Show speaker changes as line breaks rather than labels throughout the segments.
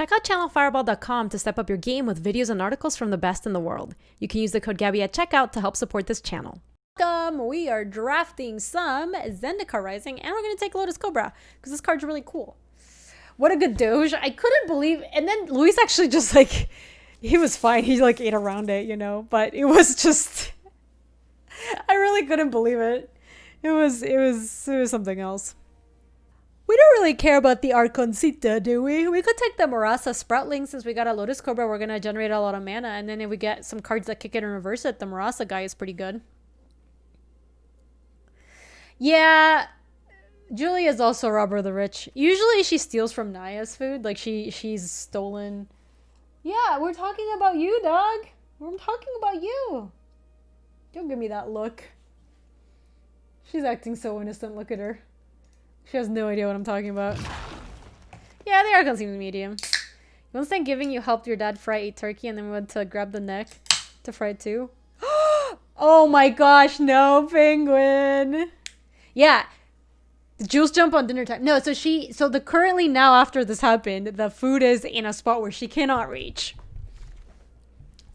Check out channelfireball.com to step up your game with videos and articles from the best in the world. You can use the code Gaby at checkout to help support this channel. Welcome! We are drafting some Zendikar Rising, and we're going to take Lotus Cobra, because this card's really cool. What a good doge. I couldn't believe... And then Luis actually just, like... He was fine. He, like, ate around it, you know? But it was just... I really couldn't believe it. It was something else. We don't really care about the Arconcita, do we? We could take the Murasa Sproutling since we got a Lotus Cobra. We're going to generate a lot of mana. And then if we get some cards that kick it and reverse it, the Murasa guy is pretty good. Yeah, Julie is also Robber the Rich. Usually she steals from Naya's food. Like she's stolen. Yeah, we're talking about you, dog. We're talking about you. Don't give me that look. She's acting so innocent. Look at her. She has no idea what I'm talking about. Yeah, the Archon seems medium. Once Thanksgiving, you helped your dad fry a turkey and then we went to grab the neck to fry it too. Oh my gosh, no, Penguin. Yeah. Jules jump on dinner time. No, so currently now after this happened, the food is in a spot where she cannot reach.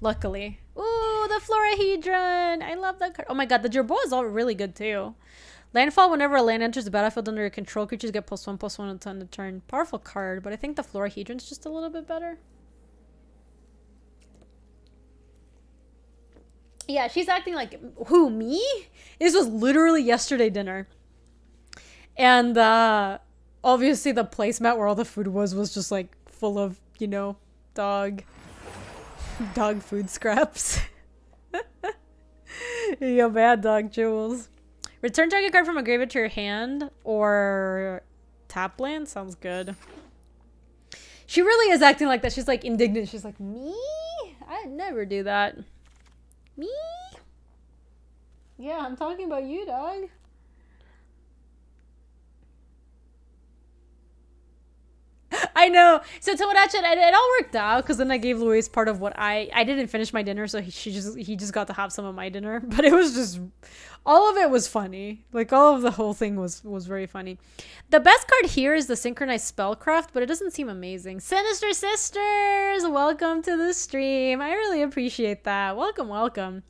Luckily. Ooh, the Florahedron. I love that card. Oh my god, the Jerboa is all really good too. Landfall, whenever a land enters the battlefield under your control, creatures get +1/+1 until end of turn. Powerful card, but I think the Florahedron's just a little bit better. Yeah, she's acting like, who, me? This was literally yesterday dinner. And obviously the placemat where all the food was just like full of, you know, dog food scraps. Yo, bad dog, Jules. Return target card from a graveyard to your hand or tap land? Sounds good. She really is acting like that. She's like indignant. She's like, me? I'd never do that. Me? Yeah, I'm talking about you, dog. I know. So Tomodachi, it all worked out because then I gave Luis part of what I didn't finish my dinner, so he just got to have some of my dinner. But it was just, all of it was funny. Like all of the whole thing was very funny. The best card here is the Synchronized Spellcraft, but it doesn't seem amazing. Sinister Sisters, welcome to the stream. I really appreciate that. Welcome, welcome.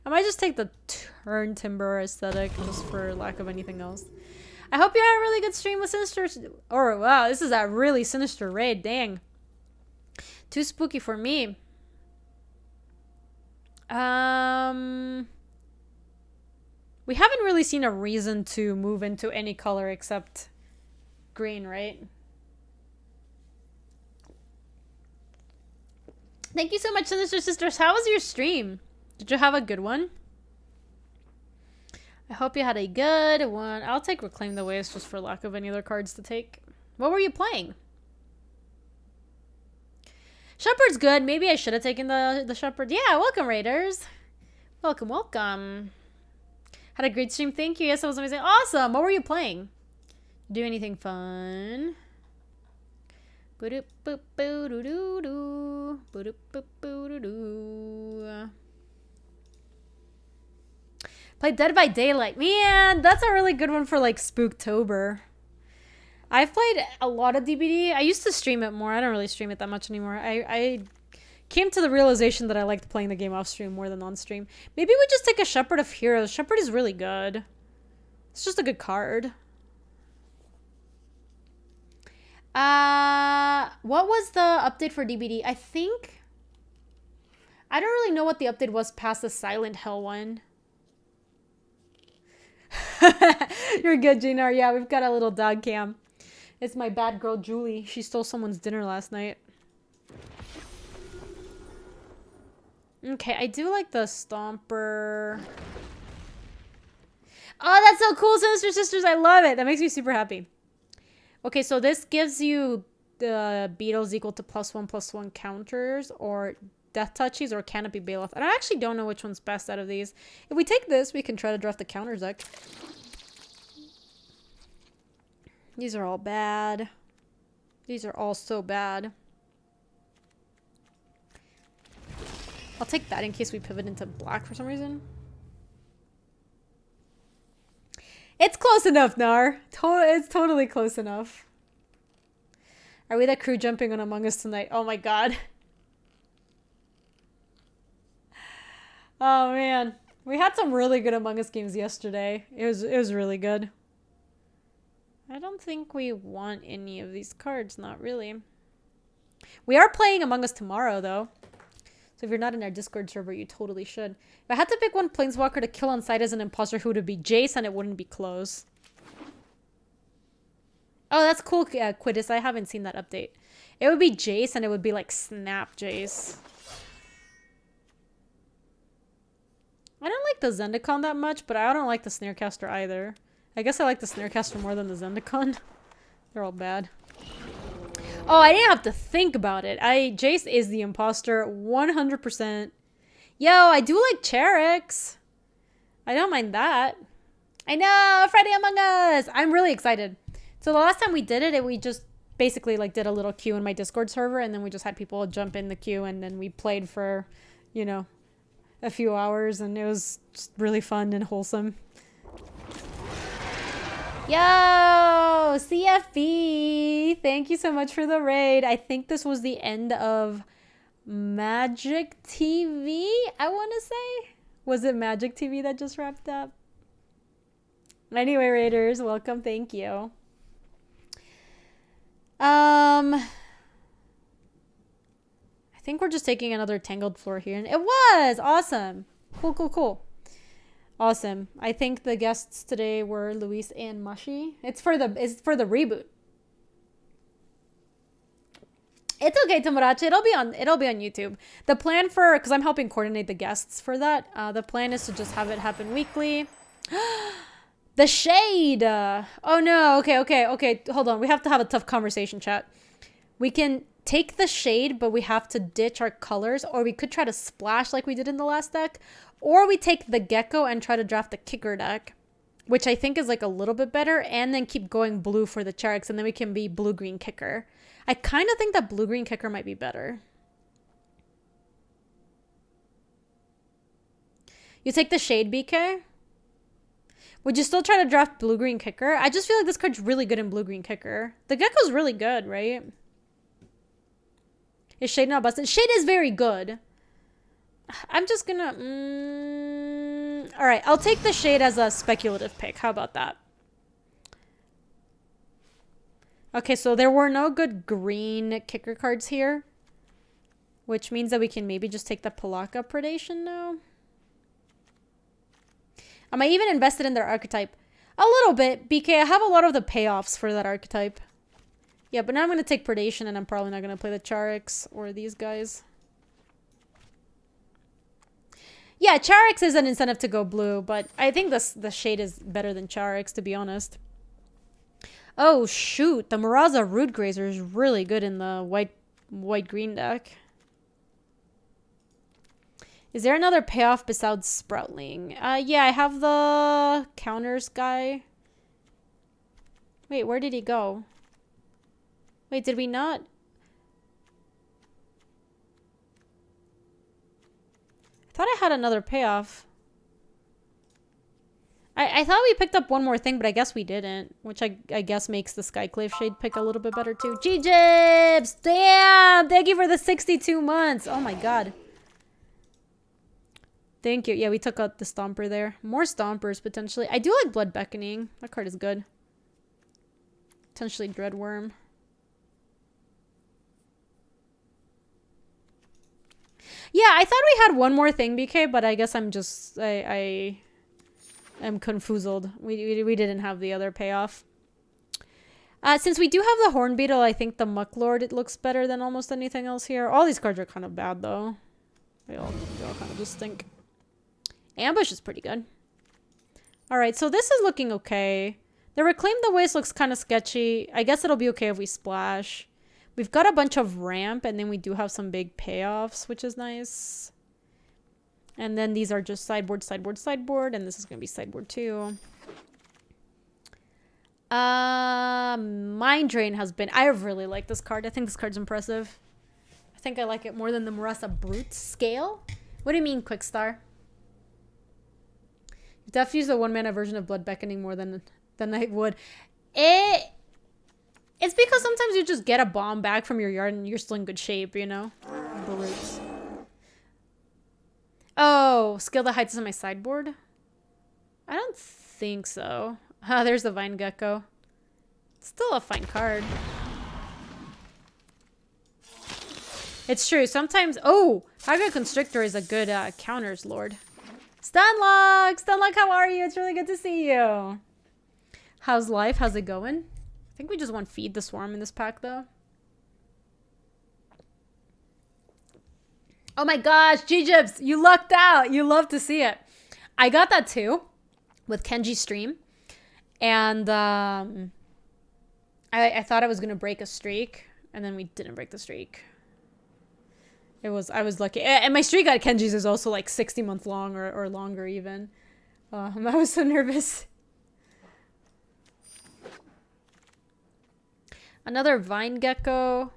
I might just take the Turn Timber aesthetic just for lack of anything else. I hope you had a really good stream with Sinister. Or, wow, this is a really sinister raid. Dang. Too spooky for me. We haven't really seen a reason to move into any color except green, right? Thank you so much, Sinister Sisters. How was your stream? Did you have a good one? I hope you had a good one. I'll take Reclaim the Waves just for lack of any other cards to take. What were you playing? Shepherd's good. Maybe I should have taken the Shepherd. Yeah, welcome, Raiders. Welcome, welcome. Had a great stream. Thank you. Yes, that was amazing. Awesome. What were you playing? Do anything fun? Play Dead by Daylight. Man, that's a really good one for like Spooktober. I've played a lot of DBD. I used to stream it more. I don't really stream it that much anymore. I came to the realization that I liked playing the game off stream more than on stream. Maybe we just take a Shepherd of Heroes. Shepherd is really good. It's just a good card. What was the update for DBD? I think... I don't really know what the update was past the Silent Hell one. You're good, Jinar. Yeah, we've got a little dog cam. It's my bad girl, Julie. She stole someone's dinner last night. Okay, I do like the Stomper. Oh, that's so cool, Sinister Sisters. I love it. That makes me super happy. Okay, so this gives you the beetles equal to +1/+1 counters or Death Touchies or Canopy Bailiff. And I actually don't know which one's best out of these. If we take this, we can try to draft the counters deck. These are all bad. These are all so bad. I'll take that in case we pivot into black for some reason. It's close enough, Nar. It's totally close enough. Are we the crew jumping on Among Us tonight? Oh my god. Oh man. We had some really good Among Us games yesterday. It was really good. I don't think we want any of these cards, not really. We are playing Among Us tomorrow though. So if you're not in our Discord server, you totally should. If I had to pick one Planeswalker to kill on sight as an imposter, who would it be? Jace, and it wouldn't be close. Oh, that's cool, Quiddis. I haven't seen that update. It would be Jace, and it would be like Snap Jace. I don't like the Zendikar that much, but I don't like the Snarecaster either. I guess I like the Snarecaster more than the Zendikar. They're all bad. Oh, I didn't have to think about it. Jace is the imposter, 100%. Yo, I do like Charix. I don't mind that. I know, Friday Among Us. I'm really excited. So the last time we did it, we just basically like did a little queue in my Discord server, and then we just had people jump in the queue, and then we played for, you know, a few hours, and it was just really fun and wholesome. Yo, CFB, thank you so much for the raid. I think this was the end of Magic TV, I want to say. Was it Magic TV that just wrapped up? Anyway, raiders, welcome, thank you. I think we're just taking another Tangled Floor here. And it was awesome. Cool, cool, cool. Awesome. I think the guests today were Luis and Mushy. It's for the reboot. It's okay, Tomodachi. It'll be on YouTube. The plan for, because I'm helping coordinate the guests for that. The plan is to just have it happen weekly. The shade. Oh no. Okay. Hold on. We have to have a tough conversation, chat. We can take the shade, but we have to ditch our colors, or we could try to splash like we did in the last deck, or we take the gecko and try to draft the kicker deck, which I think is like a little bit better, and then keep going blue for the Charix, and then we can be blue-green kicker. I kind of think that blue-green kicker might be better. You take the shade, BK? Would you still try to draft blue-green kicker? I just feel like this card's really good in blue-green kicker. The gecko's really good, right? Is shade not busted? Shade is very good. I'm just gonna... Alright, I'll take the shade as a speculative pick. How about that? Okay, so there were no good green kicker cards here, which means that we can maybe just take the Palaka Predation now. Am I even invested in their archetype? A little bit, BK. I have a lot of the payoffs for that archetype. Yeah, but now I'm going to take Predation, and I'm probably not going to play the Charix or these guys. Yeah, Charix is an incentive to go blue, but I think the shade is better than Charix, to be honest. Oh, shoot. The Muraza Root Grazer is really good in the white-green deck. Is there another payoff besides Sproutling? Yeah, I have the counters guy. Wait, where did he go? Wait, did we not? I thought I had another payoff. I thought we picked up one more thing, but I guess we didn't. Which I guess makes the Skyclave Shade pick a little bit better too. G-Jibs! Damn! Thank you for the 62 months! Oh my god. Thank you. Yeah, we took out the Stomper there. More Stompers, potentially. I do like Blood Beckoning. That card is good. Potentially Dreadworm. Yeah, I thought we had one more thing, BK, but I guess I'm just... I am confuzzled. We didn't have the other payoff. Since we do have the Horn Beetle, I think the Mucklord, it looks better than almost anything else here. All these cards are kind of bad, though. They all kind of just stink. Ambush is pretty good. Alright, so this is looking okay. The Reclaim the Waste looks kind of sketchy. I guess it'll be okay if we splash. We've got a bunch of ramp, and then we do have some big payoffs, which is nice. And then these are just sideboard, sideboard, sideboard, and this is going to be sideboard too. Mind Drain has been... I really like this card. I think this card's impressive. I think I like it more than the Murasa Brute Scale. What do you mean, Quickstar? Def use a one-mana version of Blood Beckoning more than I would. It's because sometimes you just get a bomb back from your yard and you're still in good shape, you know? Brutes. Oh, skill that hides on my sideboard? I don't think so. Ah, there's the Vine Gecko. Still a fine card. It's true. Sometimes... Oh! Hydra Constrictor is a good counters lord. Stunlock! Stunlock, how are you? It's really good to see you. How's life? How's it going? I think we just want Feed the Swarm in this pack, though. Oh my gosh, G-Jibs! You lucked out! You love to see it. I got that too with Kenji's stream. And I thought I was going to break a streak. And then we didn't break the streak. I was lucky. And my streak at Kenji's is also like 60 months long or longer even. I was so nervous. Another Vine Gecko.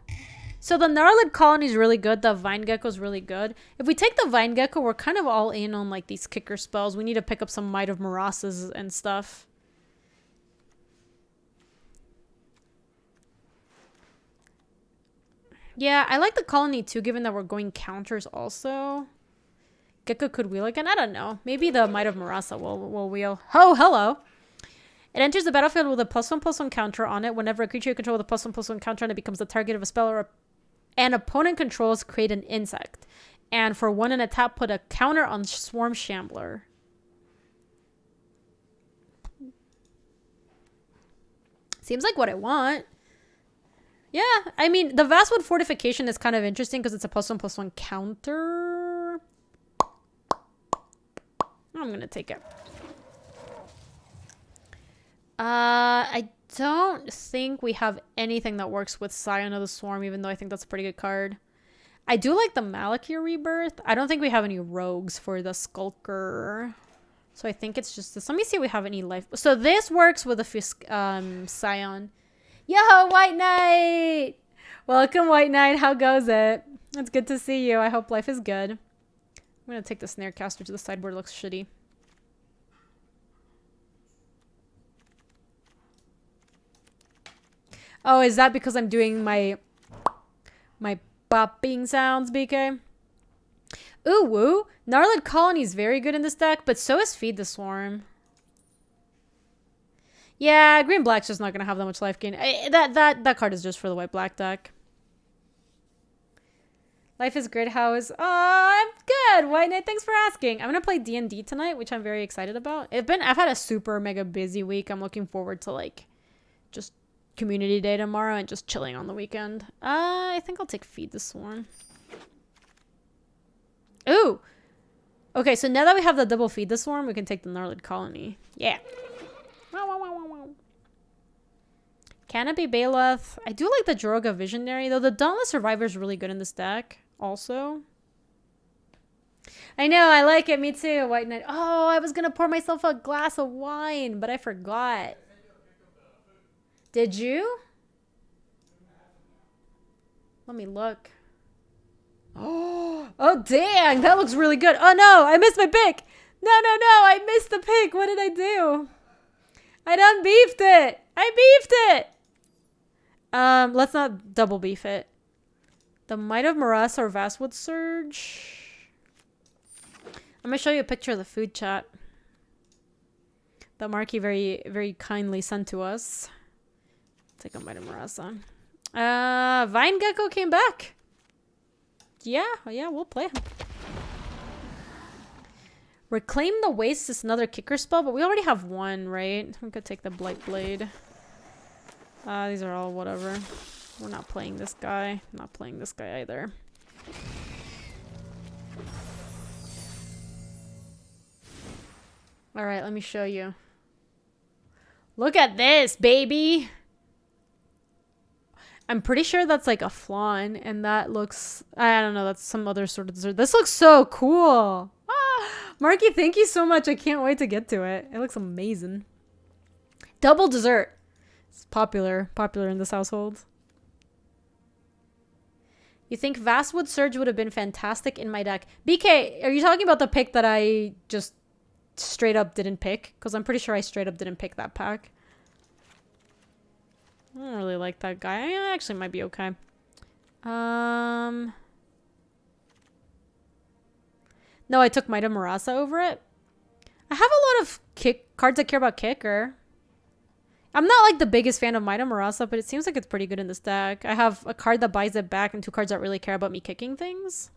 So the Gnarlid Colony is really good. The Vine Gecko is really good. If we take the Vine Gecko, we're kind of all in on like these kicker spells. We need to pick up some Might of Marasas and stuff. Yeah, I like the Colony too, given that we're going counters also. Gecko could wheel again? I don't know. Maybe the Might of Marasa will wheel. Oh, hello! It enters the battlefield with a +1/+1 counter on it. Whenever a creature you control with a +1/+1 counter on it becomes the target of a spell or an opponent controls, create an insect. And for 1 and a tap, put a counter on Swarm Shambler. Seems like what I want. Yeah, I mean, the Vastwood Fortification is kind of interesting because it's a +1/+1 counter. I'm going to take it. I don't think we have anything that works with Scion of the Swarm, even though I think that's a pretty good card. I do like the Malakir Rebirth. I don't think we have any rogues for the Skulker. So I think it's just this. Let me see if we have any life. So this works with a Scion. Yo, White Knight! Welcome, White Knight. How goes it? It's good to see you. I hope life is good. I'm going to take the Snarecaster to the sideboard. It looks shitty. Oh, is that because I'm doing my popping sounds, BK? Ooh, woo. Gnarlid Colony is very good in this deck, but so is Feed the Swarm. Yeah, green-black's just not going to have that much life gain. That card is just for the white-black deck. Life is great. How is... Oh, I'm good. White Knight, thanks for asking. I'm going to play D&D tonight, which I'm very excited about. I've had a super mega busy week. I'm looking forward to, like, just community day tomorrow and just chilling on the weekend. I think I'll take Feed the Swarm. Ooh! Okay, so now that we have the double Feed the Swarm, we can take the Gnarlid Colony. Yeah. Canopy Bailiff. I do like the Droga Visionary, though the Dauntless Survivor is really good in this deck also. I know, I like it. Me too, White Knight. Oh, I was going to pour myself a glass of wine, but I forgot. Did you? Let me look. Oh, dang. That looks really good. Oh, no. I missed my pick. No. I missed the pick. What did I do? I done beefed it. I beefed it. Let's not double beef it. The Might of Marasa or Vastwood Surge. I'm going to show you a picture of the food chat that Marky very, very kindly sent to us. Take a Might of Marasa. Vine Gecko came back. Yeah, we'll play him. Reclaim the Waste is another kicker spell, but we already have one, right? We could take the Blight Blade. These are all whatever. We're not playing this guy. Not playing this guy either. Alright, let me show you. Look at this, baby! I'm pretty sure that's like a flan, and that looks... I don't know, that's some other sort of dessert. This looks so cool! Ah, Marky, thank you so much. I can't wait to get to it. It looks amazing. Double dessert. It's popular in this household. You think Vastwood Surge would have been fantastic in my deck? BK, are you talking about the pick that I just straight up didn't pick? Because I'm pretty sure I straight up didn't pick that pack. I don't really like that guy. I actually might be okay. No, I took Might of Marasa over it. I have a lot of cards that care about kicker. I'm not like the biggest fan of Might of Marasa, but it seems like it's pretty good in this deck. I have a card that buys it back and 2 cards that really care about me kicking things.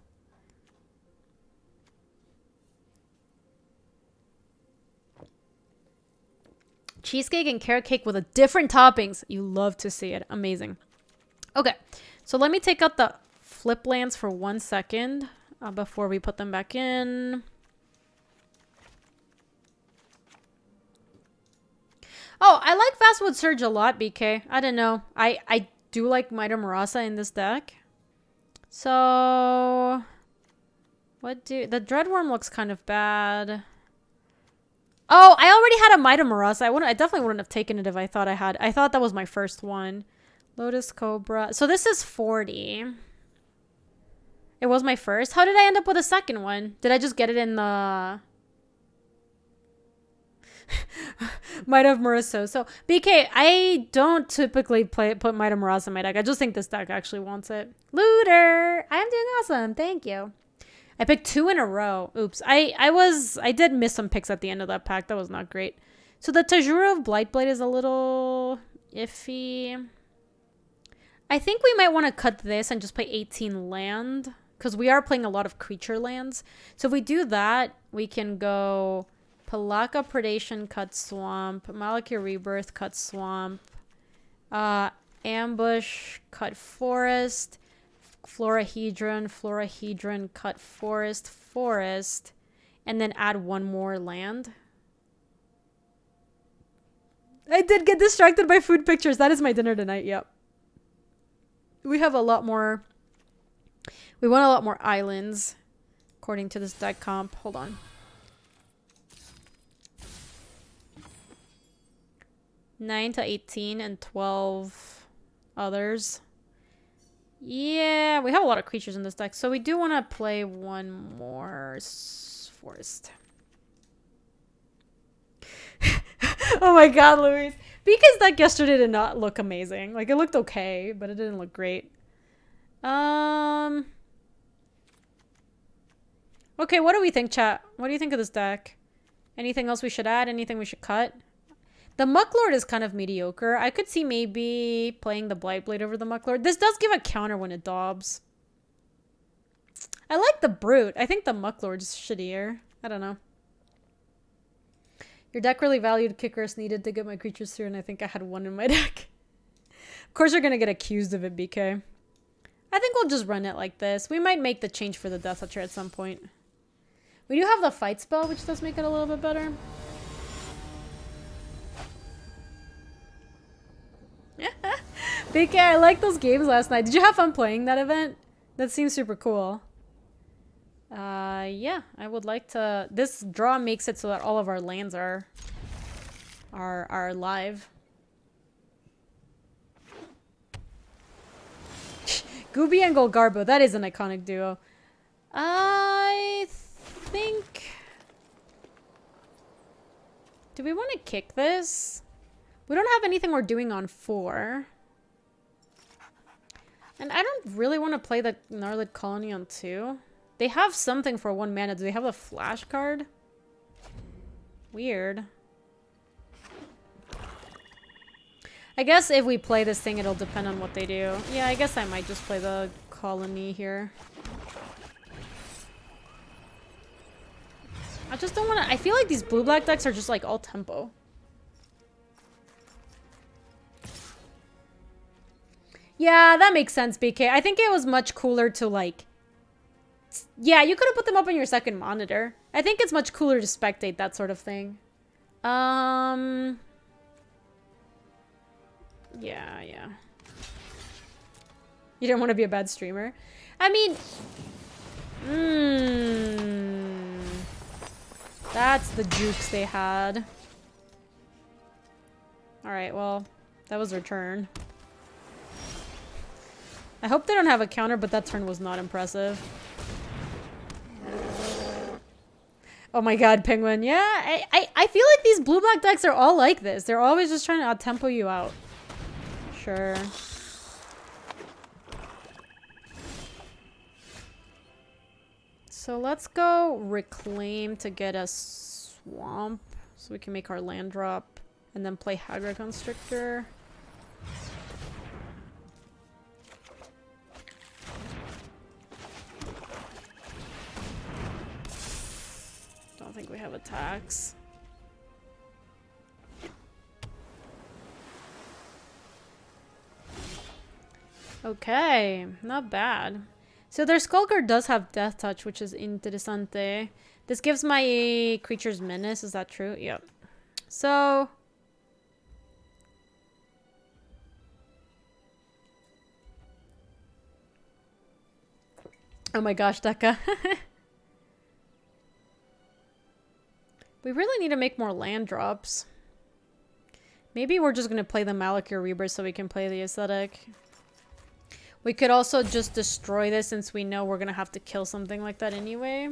Cheesecake and carrot cake with a different toppings. You love to see it. Amazing. Okay, so let me take out the flip lands for 1 second before we put them back in. Oh, I like Fastwood Surge a lot, BK. I don't know. I do like Might of Marasa in this deck. So, the Dreadworm looks kind of bad. Oh, I already had a Might of Marasa. I definitely wouldn't have taken it if I thought I had. I thought that was my first one. Lotus Cobra. So this is 40. It was my first. How did I end up with a second one? Did I just get it in the... Might of Marasa. So, BK, I don't typically put Might of Marasa in my deck. I just think this deck actually wants it. Looter! I am doing awesome. Thank you. I picked 2 in a row. Oops. I did miss some picks at the end of that pack. That was not great. So the Tajuru of Blightblade is a little iffy. I think we might want to cut this and just play 18 land. Because we are playing a lot of creature lands. So if we do that, we can go Palaka Predation, cut Swamp. Malakir Rebirth, cut Swamp. Ambush, cut Forest. Florahedron, cut Forest, and then add 1 more land. I did get distracted by food pictures. That is my dinner tonight, yep. We have a lot more... We want a lot more islands, according to this deck comp. Hold on. Nine to 18 and 12 others. Yeah, we have a lot of creatures in this deck, so we do want to play 1 more forest. Oh my god, Louise. Because deck yesterday did not look amazing. Like, it looked okay, but it didn't look great. Okay, what do we think, chat? What do you think of this deck? Anything else we should add? Anything we should cut? The Mucklord is kind of mediocre. I could see maybe playing the Blightblade over the Mucklord. This does give a counter when it daubs. I like the Brute. I think the Mucklord's shittier. I don't know. Your deck really valued kickers needed to get my creatures through, and I think I had 1 in my deck. Of course you're gonna get accused of it, BK. I think we'll just run it like this. We might make the change for the Death Toucher at some point. We do have the Fight spell, which does make it a little bit better. BK, I liked those games last night. Did you have fun playing that event? That seems super cool. Yeah, I would like to... This draw makes it so that all of our lands are live. Gaby and Golgarbo, that is an iconic duo. I think... Do we want to kick this? We don't have anything we're doing on 4. And I don't really want to play the Gnarlid Colony on 2. They have something for 1 mana. Do they have a flash card? Weird. I guess if we play this thing, it'll depend on what they do. Yeah, I guess I might just play the Colony here. I just don't want to... I feel like these blue-black decks are just like all tempo. Yeah, that makes sense, BK. I think it was much cooler to, like... Yeah, you could have put them up on your second monitor. I think it's much cooler to spectate that sort of thing. Yeah. You don't want to be a bad streamer? I mean... That's the jukes they had. Alright, well, that was their turn. I hope they don't have a counter, but that turn was not impressive. Oh my god, Penguin. Yeah, I feel like these blue-black decks are all like this. They're always just trying to out-tempo you out. Sure. So let's go reclaim to get a swamp so we can make our land drop and then play Hagra Constrictor. Don't think we have attacks. Okay, not bad. So their Skulker does have Death Touch, which is interessante. This gives my creatures menace, is that true? Yep. So... oh my gosh, Deka. We really need to make more land drops. Maybe we're just going to play the Malakir Rebirth so we can play the Aesthetic. We could also just destroy this since we know we're going to have to kill something like that anyway.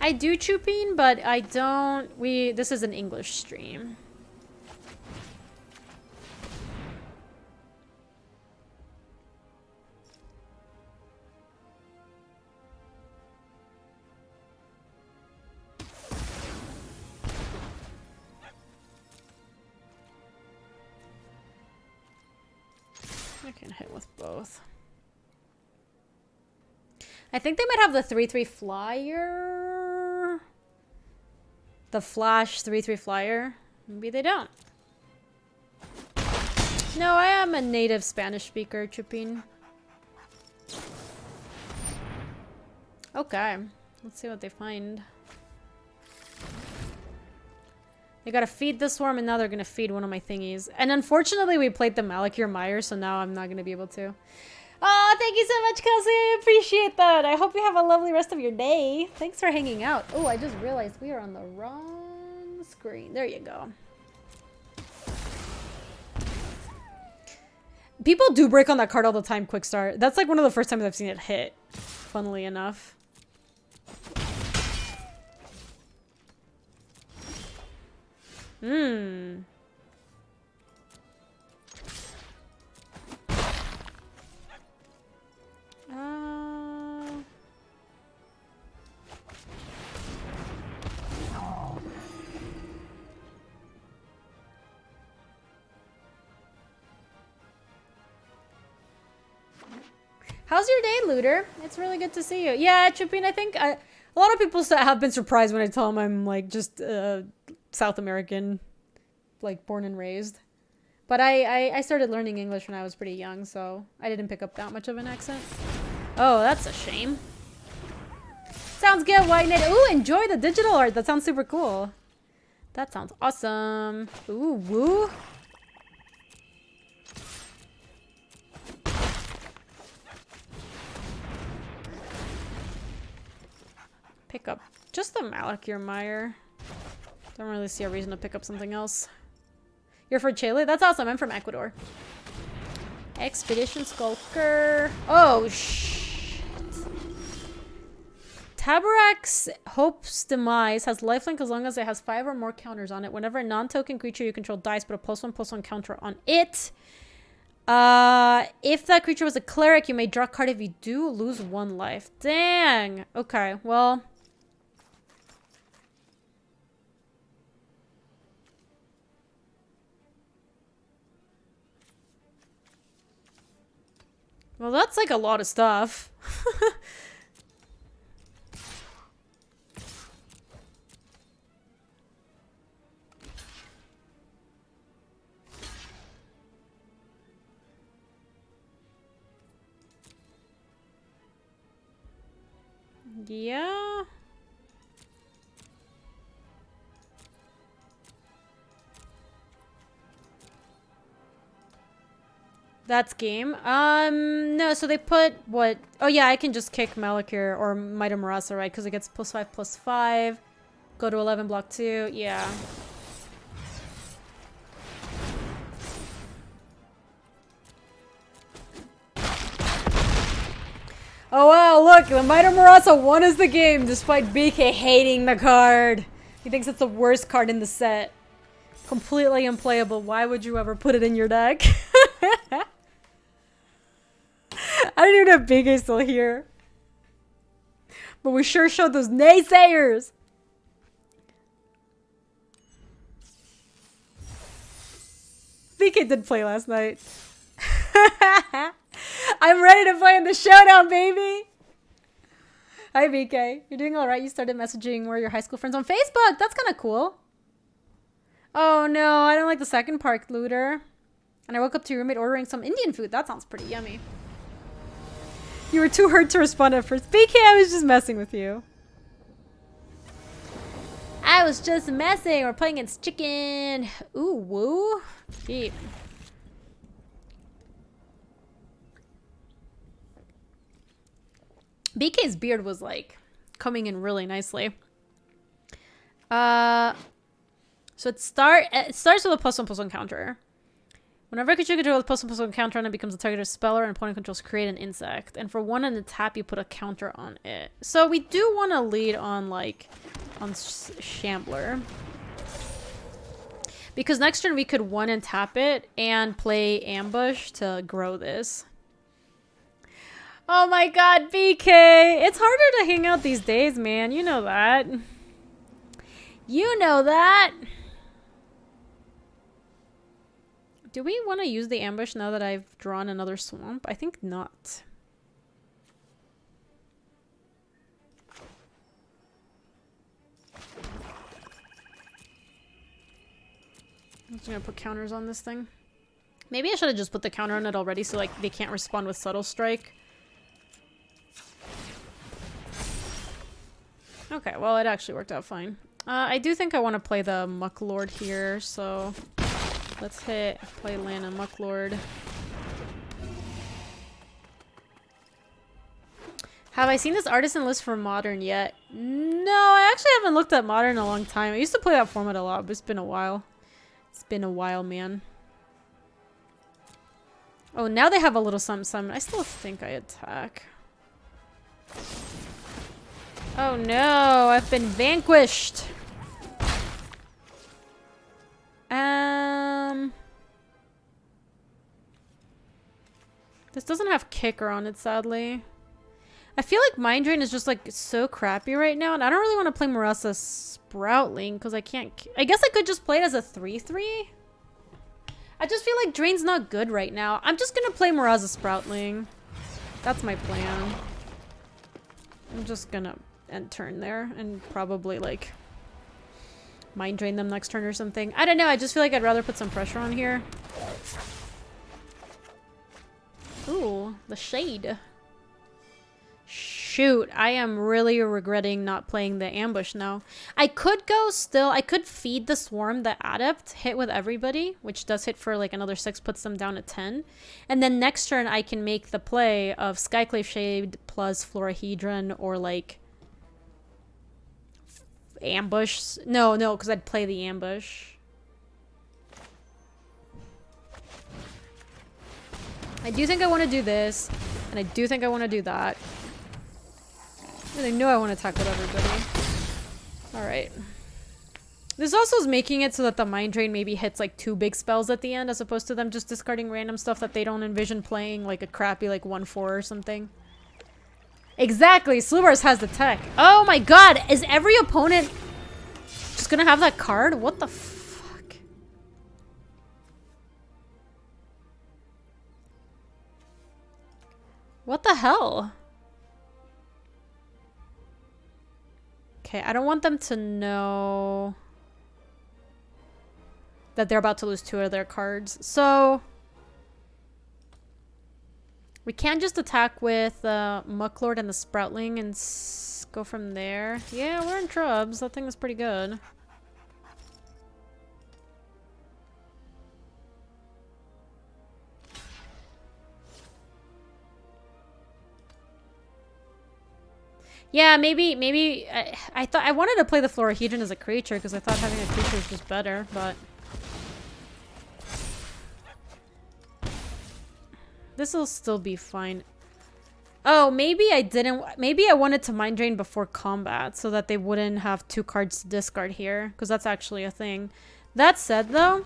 I do Chupin, but I don't... this is an English stream. I can hit with both. I think they might have the 3/3 flyer. The flash 3/3 flyer. Maybe they don't. No, I am a native Spanish speaker, Chupin. Okay. Let's see what they find. They gotta feed the swarm, and now they're gonna feed one of my thingies. And unfortunately, we played the Malakir Mire, so now I'm not gonna be able to. Oh, thank you so much, Kelsey. I appreciate that. I hope you have a lovely rest of your day. Thanks for hanging out. Oh, I just realized we are on the wrong screen. There you go. People do break on that card all the time, Quick Start. That's like one of the first times I've seen it hit, funnily enough. Hmm. How's your day, Looter? It's really good to see you. Yeah, Chupin, I think a lot of people have been surprised when I tell them I'm like just South American, like born and raised. But I started learning English when I was pretty young, so I didn't pick up that much of an accent. Oh, that's a shame. Sounds good, White Knight. Ooh, enjoy the digital art. That sounds super cool. That sounds awesome. Ooh, woo. Pick up just the Malakir Mire. Don't really see a reason to pick up something else. You're from Chile? That's awesome. I'm from Ecuador. Expedition Skulker. Oh, shit. Tabarak's Hope's Demise has lifelink as long as it has 5 or more counters on it. Whenever a non-token creature you control dies, put a +1/+1 counter on it. If that creature was a cleric, you may draw a card. If you do, lose 1 life. Dang. Okay, well... well, that's like a lot of stuff. Yeah. That's game. No, so they put what? Oh yeah, I can just kick Malakir or Might Marasa, right? Because it gets +5/+5. Go to 11, block 2. Yeah. Oh wow, look, the Might Marasa won us the game despite BK hating the card. He thinks it's the worst card in the set. Completely unplayable. Why would you ever put it in your deck? I don't even have Big A still here. But we sure showed those naysayers. BK did play last night. I'm ready to play in the showdown, baby. Hi, BK. You're doing all right. You started messaging where your high school friends on Facebook. That's kind of cool. Oh, no. I don't like the second part, Looter. And I woke up to your roommate ordering some Indian food. That sounds pretty yummy. You were too hurt to respond at first. BK, I was just messing with you. I was just messing. We're playing against chicken. Ooh, woo. Deep. BK's beard was like coming in really nicely. So it starts with a +1/+1 counter. Whenever a creature controls with +1/+1 counter on it becomes the target of speller and opponent controls create an insect. And for 1 and a tap, you put a counter on it. So we do want to lead on Shambler. Because next turn we could 1 and tap it and play ambush to grow this. Oh my god, BK! It's harder to hang out these days, man. You know that. You know that! Do we want to use the ambush now that I've drawn another swamp? I think not. I'm just gonna put counters on this thing. Maybe I should have just put the counter on it already so like they can't respond with Subtle Strike. Okay, well it actually worked out fine. I do think I want to play the Mucklord here, so let's play land and Mucklord. Have I seen this artisan list for Modern yet? No, I actually haven't looked at Modern in a long time. I used to play that format a lot, but it's been a while. It's been a while, man. Oh, now they have a little summon. I still think I attack. Oh no, I've been vanquished. This doesn't have kicker on it, sadly. I feel like Mind Drain is just like so crappy right now, and I don't really want to play Marasa Sproutling because I can't. I guess I could just play it as a 3/3. I just feel like Drain's not good right now. I'm just gonna play Marasa Sproutling. That's my plan. I'm just gonna end turn there and probably like Mind Drain them next turn or something. I don't know. I just feel like I'd rather put some pressure on here. Ooh, the shade. Shoot, I am really regretting not playing the ambush now. I could go still. I could feed the swarm, the adept, hit with everybody, which does hit for like another 6, puts them down to 10. And then next turn I can make the play of Skyclave Shade plus Florahedron or like ambush. No, because I'd play the ambush. I do think I want to do this, and I do think I want to do that. And I know I want to attack with everybody. Alright. This also is making it so that the Mind Drain maybe hits like 2 big spells at the end, as opposed to them just discarding random stuff that they don't envision playing, like a crappy like 1/4 or something. Exactly! Slubars has the tech. Oh my god! Is every opponent just gonna have that card? What the fuck? What the hell? Okay, I don't want them to know that they're about to lose 2 of their cards. So we can just attack with the Mucklord and the Sproutling and go from there. Yeah, we're in trubs. That thing is pretty good. Yeah, maybe I thought I wanted to play the Florahedron as a creature because I thought having a creature was just better, but this will still be fine. Oh, maybe I didn't. Maybe I wanted to Mind Drain before combat so that they wouldn't have 2 cards to discard here, because that's actually a thing. That said, though,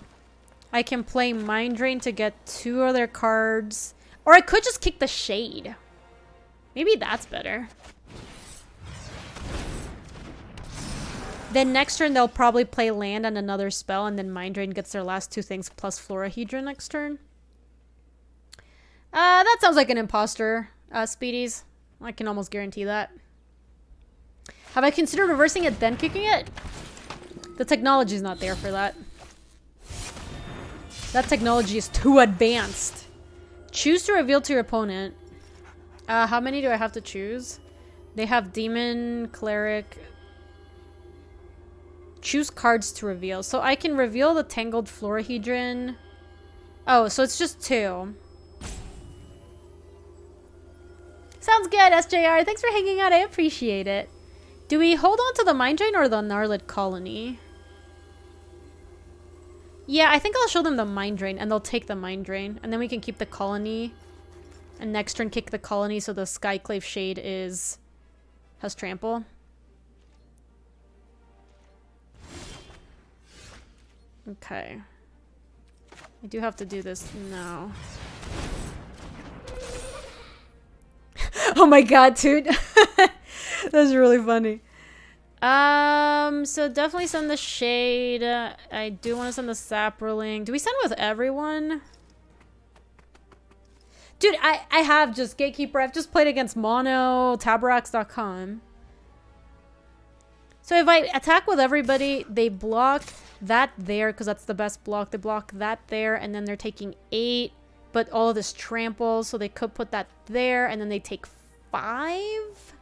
I can play Mind Drain to get 2 other cards. Or I could just kick the Shade. Maybe that's better. Then next turn, they'll probably play land and another spell, and then Mind Drain gets their last 2 things plus Florahedra next turn. That sounds like an imposter, Speedies. I can almost guarantee that. Have I considered reversing it, then kicking it? The technology's not there for that. That technology is too advanced. Choose to reveal to your opponent. How many do I have to choose? They have Demon, Cleric. Choose cards to reveal. So I can reveal the Tangled Florahedron. Oh, so it's just 2. Sounds good, SJR. Thanks for hanging out. I appreciate it. Do we hold on to the Mind Drain or the Gnarlid Colony? Yeah, I think I'll show them the Mind Drain, and they'll take the Mind Drain. And then we can keep the Colony. And next turn kick the Colony so the Skyclave Shade has Trample. Okay. I do have to do this now. Oh my god, dude. That's really funny. So definitely send the Shade. I do want to send the Saproling. Do we send with everyone? Dude, I have just Gatekeeper. I've just played against Mono, Tabarax.com. So if I attack with everybody, they block that there because that's the best block. They block that there, and then they're taking 8. But all of this trample, so they could put that there, and then they take 5.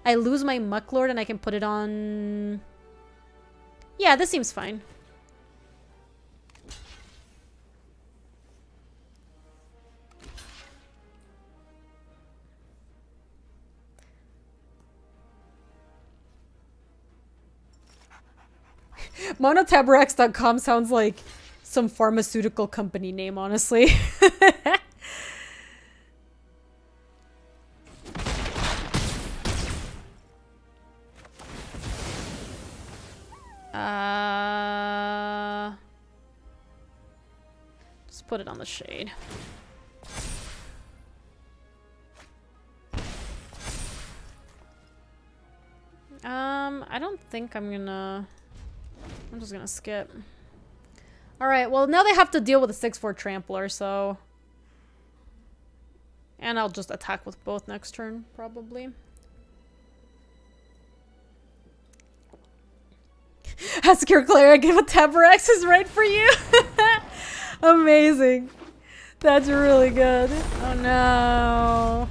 I lose my Mucklord, and I can put it on... Yeah, this seems fine. Monotabarax.com sounds like some pharmaceutical company name, honestly. Just put it on the Shade. I don't think I'm just gonna skip. Alright, well now they have to deal with a 6/4 Trampler, so... And I'll just attack with both next turn, probably. Ask your cleric if a Tabarax is right for you. Amazing. That's really good. Oh no.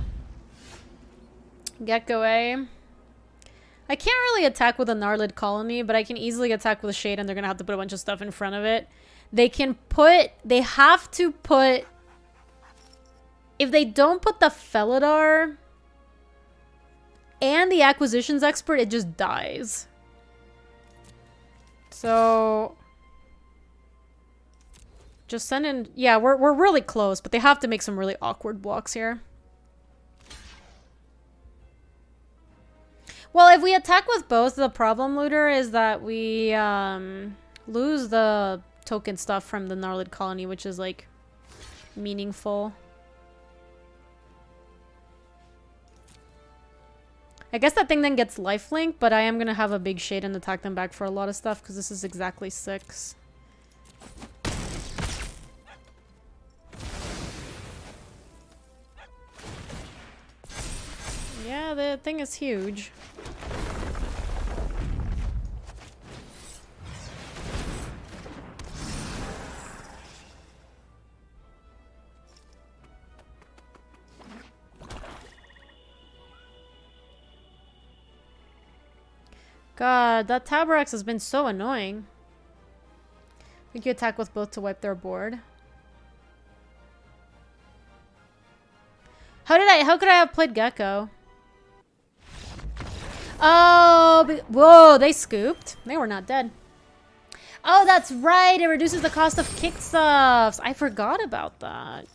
Gecko A. I can't really attack with a Gnarlid Colony, but I can easily attack with a Shade, and they're gonna have to put a bunch of stuff in front of it. They have to put... If they don't put the Felidar and the Acquisitions Expert, it just dies. So... Just send in... Yeah, we're really close, but they have to make some really awkward blocks here. Well, if we attack with both, the problem, Looter, is that we lose the token stuff from the Gnarlid Colony, which is, like, meaningful. I guess that thing then gets lifelink, but I am going to have a big Shade and attack them back for a lot of stuff, because this is exactly 6. Yeah, the thing is huge. God, that Tabarax has been so annoying. I think you attack with both to wipe their board. How could I have played Gecko? Oh, whoa, they scooped. They were not dead. Oh, that's right. It reduces the cost of kick stuffs. I forgot about that.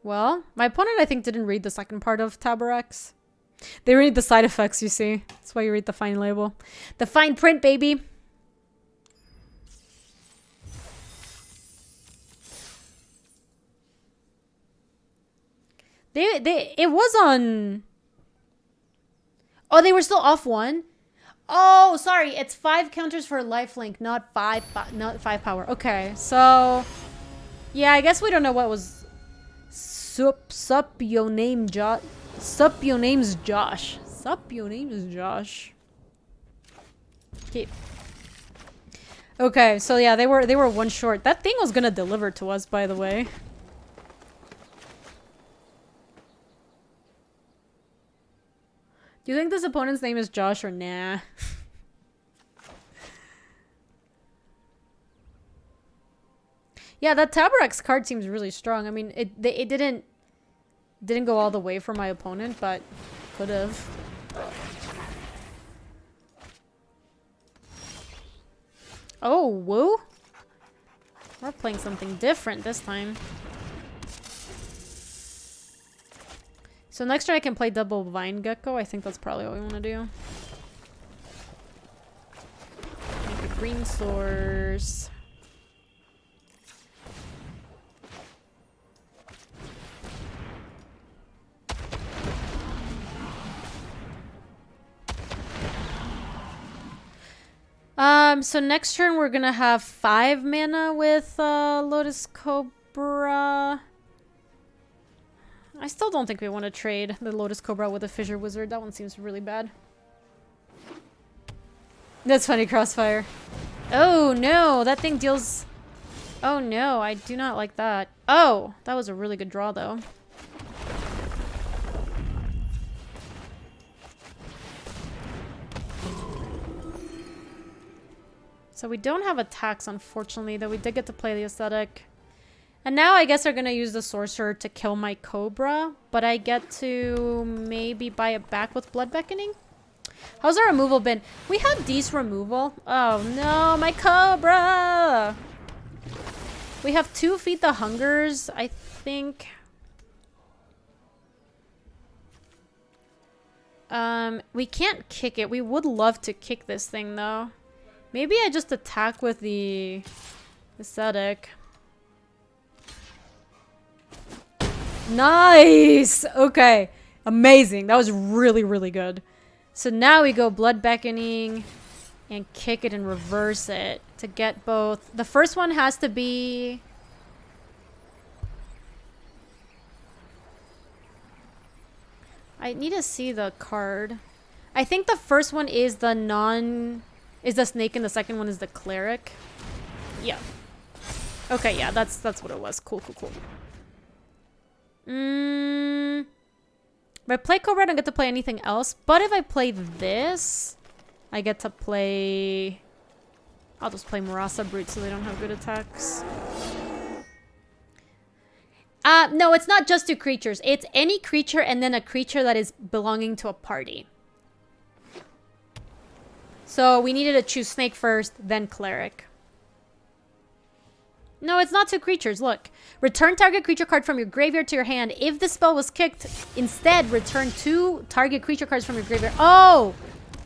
Well, my opponent, I think, didn't read the second part of Tabarax. They read the side effects, you see. That's why you read the fine label. The fine print, baby. It was on. Oh, they were still off one. Oh, sorry. It's 5 counters for lifelink, not five power. Okay, so yeah, I guess we don't know what was. Sup, your name, Josh. Sup, your name's Josh. Sup, your name is Josh. Okay. Okay, so yeah, they were one short. That thing was gonna deliver to us, by the way. Do you think this opponent's name is Josh or nah? Yeah, that Tabarak's card seems really strong. I mean, it didn't go all the way for my opponent, but could have. Oh, woo! We're playing something different this time. So next turn I can play double Vine Gecko. I think that's probably what we want to do. Make a green source. So next turn we're gonna have 5 mana with Lotus Cobra. I still don't think we want to trade the Lotus Cobra with a Fissure Wizard. That one seems really bad. That's funny, Crossfire. Oh no, that thing deals... Oh no, I do not like that. Oh, that was a really good draw though. So we don't have attacks, unfortunately, though we did get to play the Aesthetic. And now I guess they're going to use the Sorcerer to kill my Cobra, but I get to maybe buy it back with Blood Beckoning? How's our removal been? We have D's removal. Oh no, my Cobra! We have 2 Feed the Hungers, I think. We can't kick it. We would love to kick this thing, though. Maybe I just attack with the Aesthetic. Nice! Okay. Amazing. That was really, really good. So now we go Blood Beckoning and kick it and reverse it to get both. The first one has to be... I need to see the card. I think the first one is the is the snake and the second one is the cleric. Yeah. Okay, yeah, that's what it was. Cool. If I play Cobra, I don't get to play anything else. But if I play this, I get to play... I'll just play Murasa Brute so they don't have good attacks. No, it's not just 2 creatures. It's any creature and then a creature that is belonging to a party. So we needed to choose Snake first, then Cleric. No, it's not 2 creatures. Look. Return target creature card from your graveyard to your hand. If the spell was kicked, instead return 2 target creature cards from your graveyard. Oh!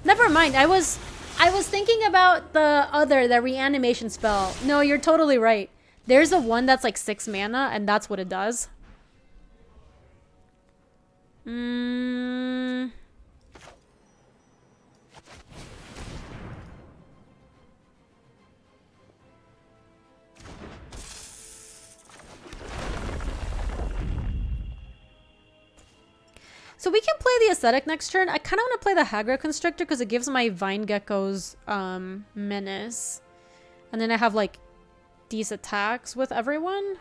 Never mind. I was thinking about the reanimation spell. No, you're totally right. There's a one that's like 6 mana, and that's what it does. So we can play the Aesthetic next turn. I kind of want to play the Hagra Constrictor because it gives my Vine Geckos Menace. And then I have like these attacks with everyone.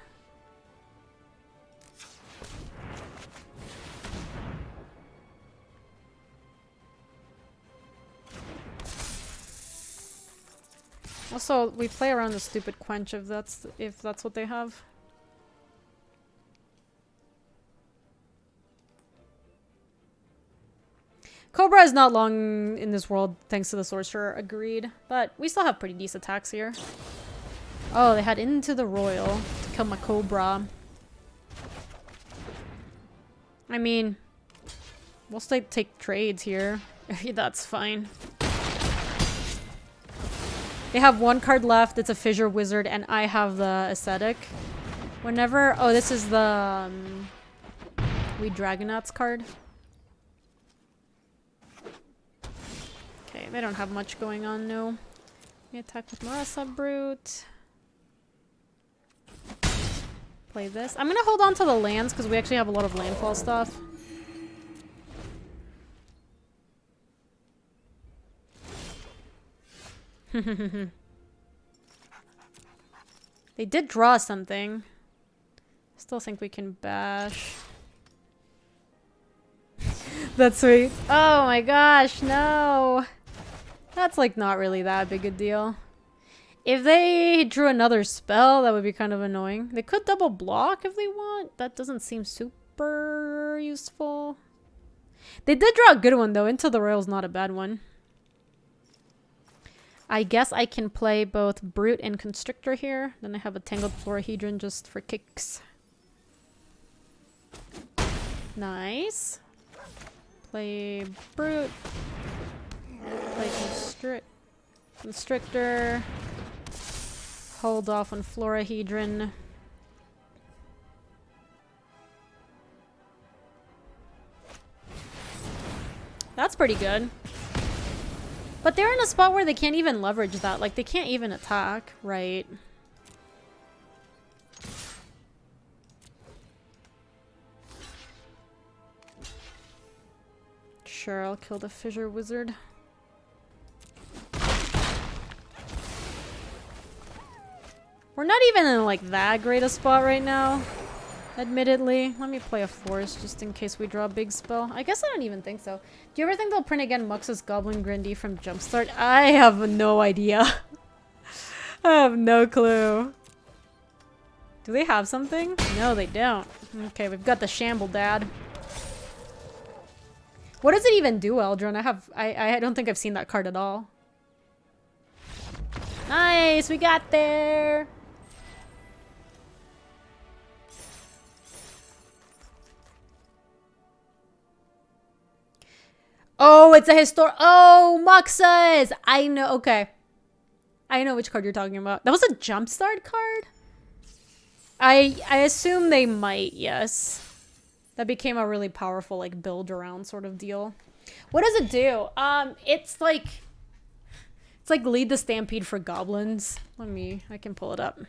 Also, we play around the stupid Quench if that's what they have. Cobra is not long in this world thanks to the Sorcerer, agreed. But we still have pretty decent attacks here. Oh, they had Into the Royal to kill my Cobra. I mean, we'll still take trades here. That's fine. They have 1 card left. It's a Fissure Wizard, and I have the Aesthetic. Whenever... Oh, this is the... We Dragonauts card. Okay, they don't have much going on, no. We attack with Marasa Brute. Play this. I'm gonna hold on to the lands because we actually have a lot of landfall stuff. They did draw something. Still think we can bash. That's sweet. Oh my gosh, no. That's like not really that big a deal. If they drew another spell, that would be kind of annoying. They could double block if they want. That doesn't seem super useful. They did draw a good one though. Into the Royal's not a bad one. I guess I can play both Brute and Constrictor here. Then I have a Tangled Florahedron just for kicks. Nice. Play Brute. Play Constrictor. Hold off on Florahedron. That's pretty good. But they're in a spot where they can't even leverage that. Like, they can't even attack, right? Sure, I'll kill the Fissure Wizard. We're not even in, like, that great a spot right now. Admittedly. Let me play a Forest just in case we draw a big spell. I guess I don't even think so. Do you ever think they'll print again Muxus Goblin Grindy from Jumpstart? I have no idea. I have no clue. Do they have something? No, they don't. Okay, we've got the Shamble Dad. What does it even do, Eldron? I don't think I've seen that card at all. Nice, we got there. Oh, it's a Oh, Muxus! I know. Okay. I know which card you're talking about. That was a Jumpstart card? I assume they might, yes. That became a really powerful, like, build around sort of deal. What does it do? It's like lead the stampede for goblins. I can pull it up.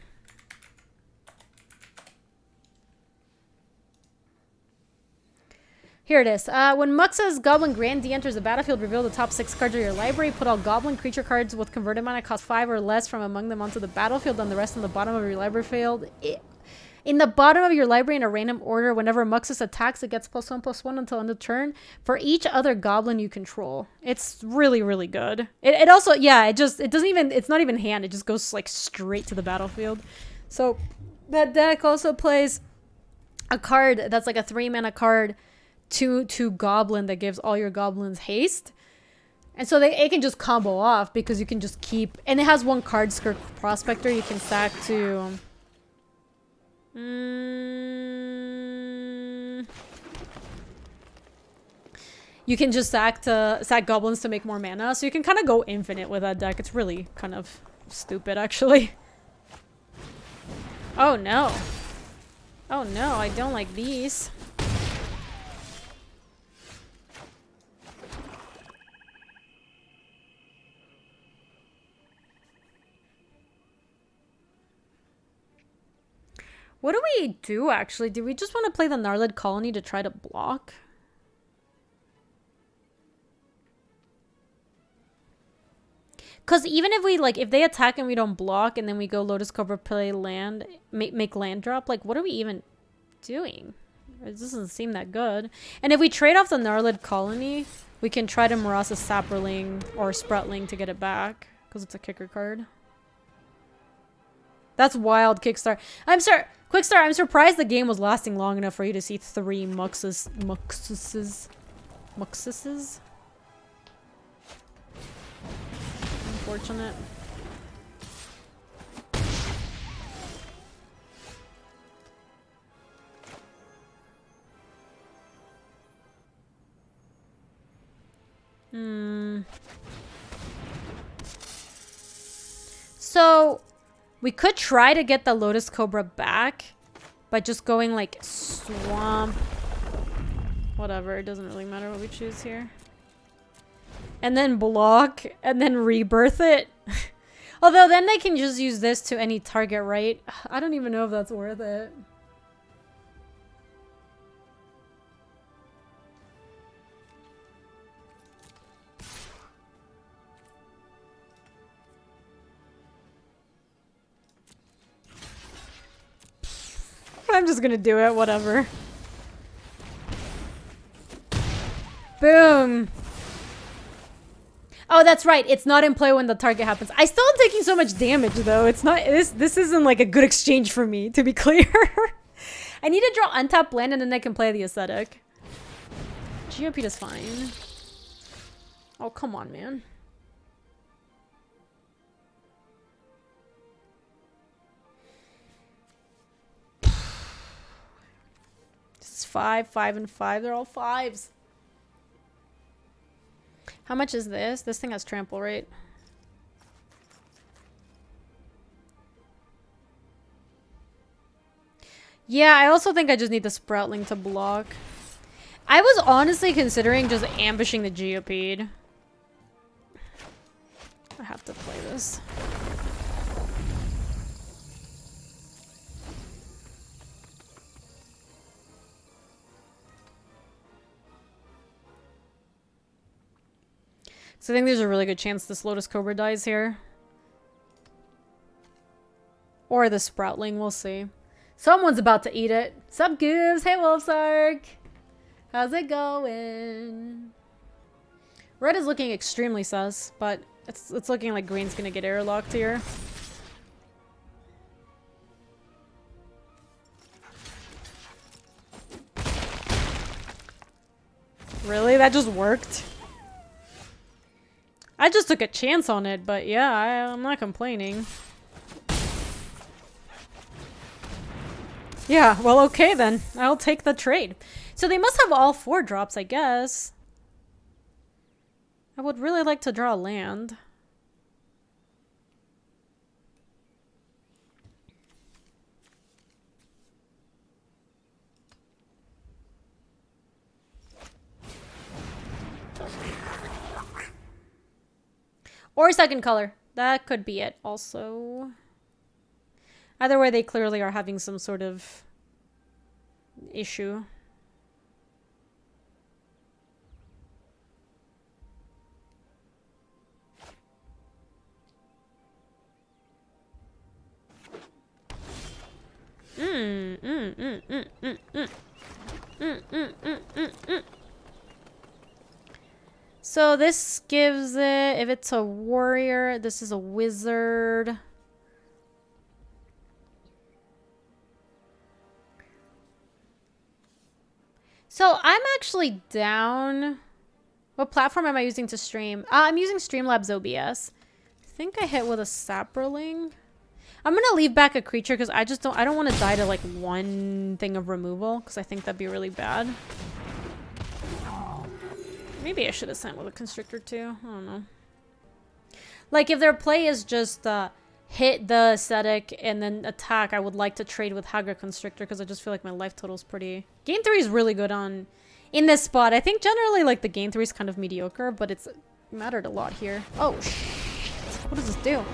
Here it is. When Muxus Goblin Grandee enters the battlefield, reveal the top 6 cards of your library. Put all goblin creature cards with converted mana cost 5 or less from among them onto the battlefield, and the rest on the bottom of your library field. In the bottom of your library in a random order, whenever Muxus attacks, it gets +1/+1 until end of turn for each other goblin you control. It's really, really good. It also, yeah, it's not even hand. It just goes like straight to the battlefield. So that deck also plays a card that's like a 3-mana card to goblin that gives all your goblins haste. And so it can just combo off because you can just keep, and it has 1 card Skirk Prospector you can sack to you can just sack goblins to make more mana, so you can kind of go infinite with that deck. It's really kind of stupid, actually. Oh no. Oh no, I don't like these. What do we do, actually? Do we just want to play the Gnarled Colony to try to block? Because even if we, like, if they attack and we don't block, and then we go Lotus Cobra, play land, make land drop, like, what are we even doing? It doesn't seem that good. And if we trade off the Gnarled Colony, we can try to Marasa Sapperling or Sprutling to get it back, because it's a kicker card. That's wild, Quickstart. Quickstart, I'm surprised the game was lasting long enough for you to see 3 Muxuses. Unfortunate. So we could try to get the Lotus Cobra back by just going like Swamp Whatever, it doesn't really matter what we choose here. And then block, and then rebirth it. Although then they can just use this to any target, right? I don't even know if that's worth it. I'm just gonna do it, whatever. Boom. Oh, that's right. It's not in play when the target happens. I still am taking so much damage, though. It's not. This isn't like a good exchange for me, to be clear. I need to draw untapped land, and then I can play the aesthetic. GOP is fine. Oh, come on, man. This is 5, 5, and 5. They're all 5s. How much is this? This thing has trample, right? Yeah, I also think I just need the Sproutling to block. I was honestly considering just ambushing the Geopede. I have to play this. So I think there's a really good chance this Lotus Cobra dies here. Or the Sproutling, we'll see. Someone's about to eat it. Sup, Goobs? Hey, Wolfsark. How's it going? Red is looking extremely sus, but it's looking like green's gonna get airlocked here. Really? That just worked? I just took a chance on it, but yeah, I'm not complaining. Yeah, well, okay then. I'll take the trade. So they must have all 4 drops, I guess. I would really like to draw land. Or second color. That could be it also. Either way, they clearly are having some sort of issue. So this gives it, if it's a warrior, this is a wizard. So I'm actually down. What platform am I using to stream? I'm using Streamlabs OBS. I think I hit with a Saproling. I'm gonna leave back a creature because I don't want to die to like one thing of removal because I think that'd be really bad. Maybe I should have sent with a Constrictor too. I don't know. Like if their play is just hit the aesthetic and then attack, I would like to trade with Hagra Constrictor because I just feel like my life total is pretty... Game 3 is really good in this spot. I think generally like the game 3 is kind of mediocre, but it's mattered a lot here. Oh, shit. What does this do?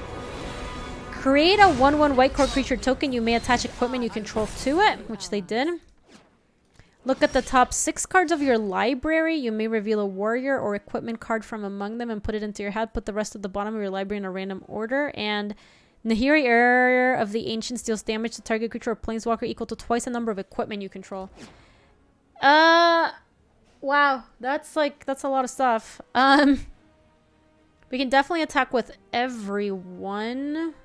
Create a 1/1 white core creature token. You may attach equipment you control to it, which they did. Look at the top 6 cards of your library. You may reveal a warrior or equipment card from among them and put it into your hand. Put the rest at the bottom of your library in a random order. And Nahiri, Heir of the Ancients, deals damage to target creature or planeswalker equal to twice the number of equipment you control. Wow. That's a lot of stuff. We can definitely attack with everyone.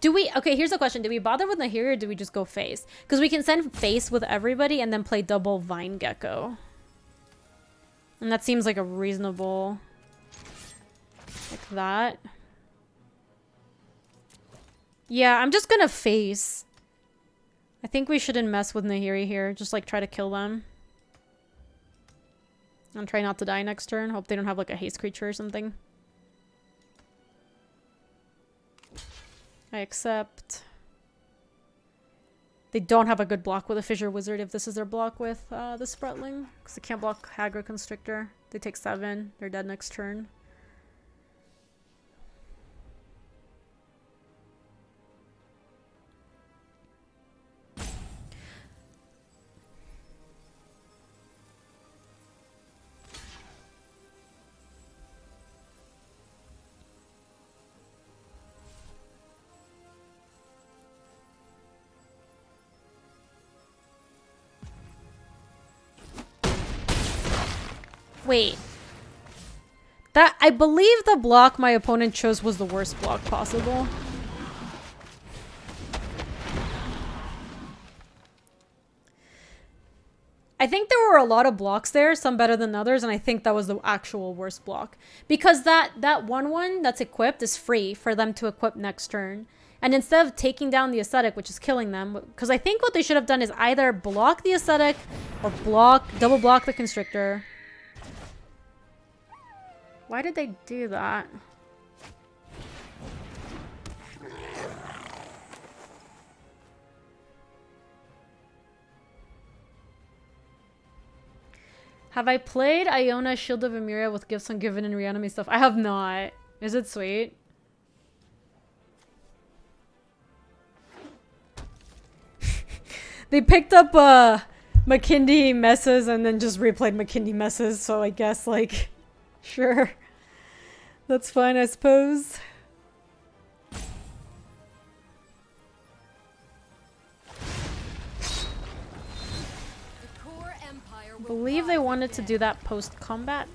Okay, here's the question. Do we bother with Nahiri or do we just go face? Because we can send face with everybody and then play double Vine Gecko. And that seems like a reasonable... Like that. Yeah, I'm just gonna face. I think we shouldn't mess with Nahiri here. Just like try to kill them. And try not to die next turn. Hope they don't have like a haste creature or something. I accept. They don't have a good block with a Fissure Wizard if this is their block with the Spratling. Because they can't block Aggro Constrictor. They take 7. They're dead next turn. Wait. That, I believe the block my opponent chose was the worst block possible. I think there were a lot of blocks there, some better than others, and I think that was the actual worst block. Because that 1/1 that's equipped is free for them to equip next turn. And instead of taking down the Ascetic, which is killing them, because I think what they should have done is either block the Ascetic or double block the Constrictor. Why did they do that? Have I played Iona Shield of Emiria with Gifts Ungiven and Reanimate stuff? I have not. Is it sweet? They picked up McKindy Messes and then just replayed McKindy Messes, so I guess, like... Sure. That's fine, I suppose. I believe they wanted to do that post-combat.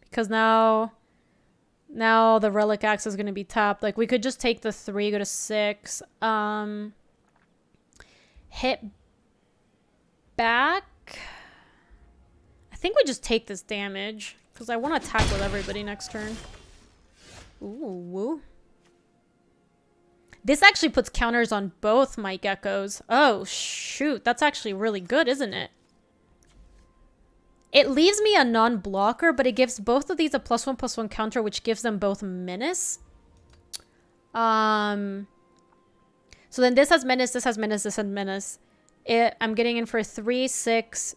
Because now the Relic Axe is going to be tapped. Like, we could just take the 3, go to 6. Hit back. I think we just take this damage because I want to attack with everybody next turn. Ooh. This actually puts counters on both my geckos. Oh, shoot. That's actually really good, isn't it? It leaves me a non-blocker, but it gives both of these a +1/+1 counter, which gives them both menace. So then this has menace, this has menace, this has menace. I'm getting in for 3, 6,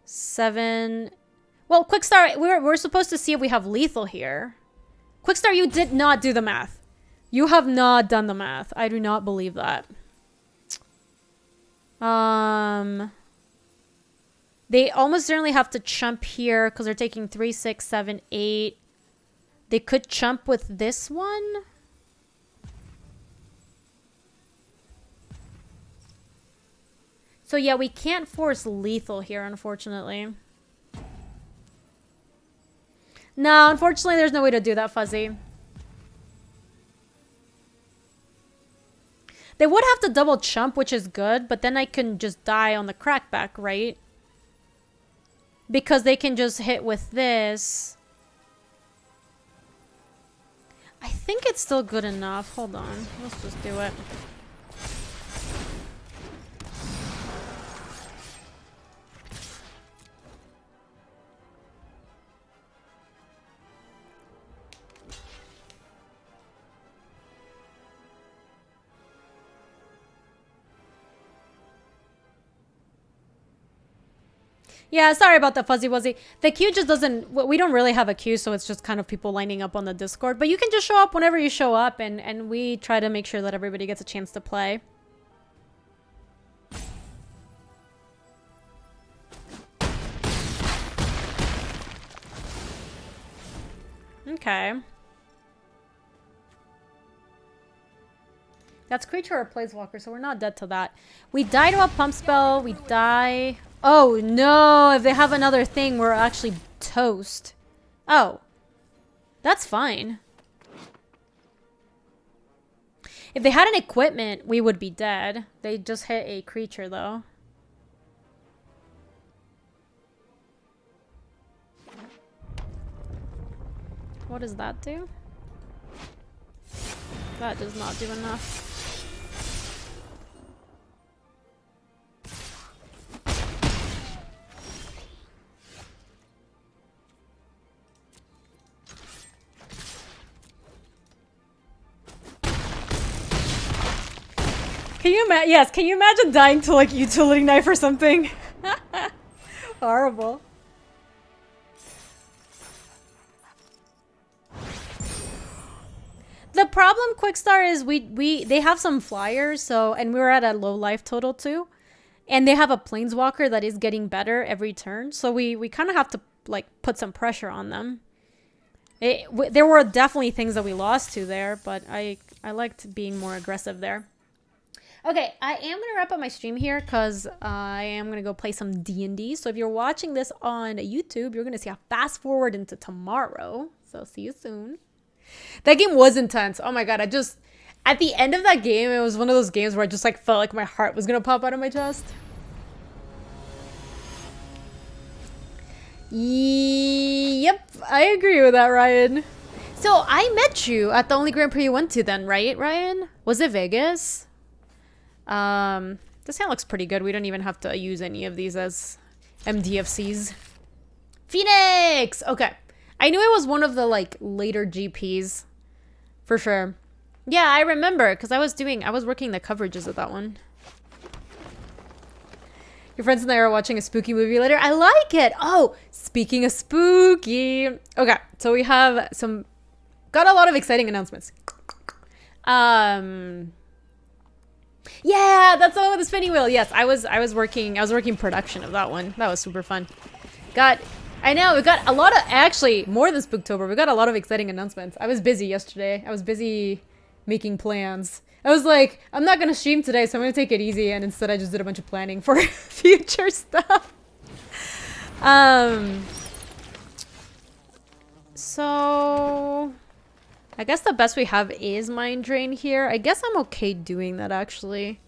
7. Well, Quickstar, we're supposed to see if we have lethal here. Quickstar, you did not do the math. You have not done the math. I do not believe that. They almost certainly have to chump here because they're taking 3, 6, 7, 8. They could chump with this one. So yeah, we can't force lethal here, unfortunately. No, unfortunately, there's no way to do that, Fuzzy. They would have to double chump, which is good, but then I can just die on the crackback, right? Because they can just hit with this. I think it's still good enough. Hold on. Let's just do it. Yeah, sorry about the Fuzzy Wuzzy. The queue just doesn't... We don't really have a queue, so it's just kind of people lining up on the Discord. But you can just show up whenever you show up, and we try to make sure that everybody gets a chance to play. Okay. That's creature or planeswalker, so we're not dead to that. We die to a pump spell. We die... Oh, no. If they have another thing, we're actually toast. Oh. That's fine. If they had an equipment, we would be dead. They just hit a creature, though. What does that do? That does not do enough. Can you imagine? Yes, can you imagine dying to like utility knife or something? Horrible. The problem, Quickstar, is they have some flyers, so, and we were at a low life total too, and they have a planeswalker that is getting better every turn, so we kind of have to like put some pressure on them. There were definitely things that we lost to there, but I liked being more aggressive there. Okay, I am gonna wrap up my stream here because I am gonna go play some D&D. So if you're watching this on YouTube, you're gonna see a fast forward into tomorrow. So see you soon. That game was intense. Oh my god, at the end of that game, it was one of those games where I just like felt like my heart was gonna pop out of my chest. Yep, I agree with that, Ryan. So I met you at the only Grand Prix you went to then, right, Ryan? Was it Vegas? This hand looks pretty good. We don't even have to use any of these as MDFCs. Phoenix! Okay. I knew it was one of the like later GPs. For sure. Yeah, I remember because I was working the coverages of that one. Your friends and I are watching a spooky movie later. I like it. Oh, speaking of spooky. Okay, so we have got a lot of exciting announcements. Yeah, that's the one with the spinning wheel. Yes, I was working production of that one. That was super fun. I know, we got a lot of, actually, more than Spooktober, we got a lot of exciting announcements. I was busy yesterday. I was busy making plans. I was like, I'm not going to stream today, so I'm going to take it easy, and instead I just did a bunch of planning for future stuff. So I guess the best we have is Mind Drain here. I guess I'm okay doing that, actually.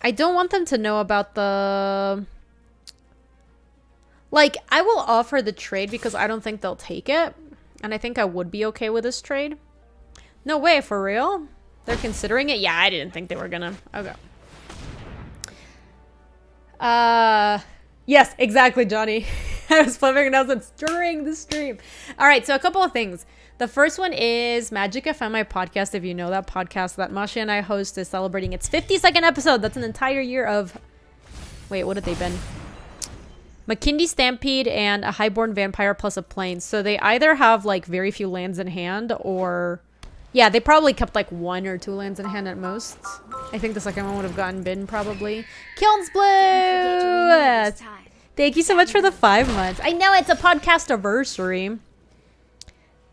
I don't want them to know about the... Like, I will offer the trade because I don't think they'll take it. And I think I would be okay with this trade. No way, for real? They're considering it? Yeah, I didn't think they were gonna. Okay. Yes, exactly, Johnny. I was flipping announcements during the stream. All right, so a couple of things. The first one is Magic FM, my podcast. If you know that podcast that Masha and I host, is celebrating its 52nd episode. That's an entire year of... Wait, what have they been? McKindy Stampede and a Highborn Vampire plus a Plane. So they either have like very few lands in hand or... Yeah, they probably kept like 1 or 2 lands in hand at most. I think the second one would have gotten bin probably. Kilns Blue! Thank you so much for the 5 months. I know it's a podcast anniversary.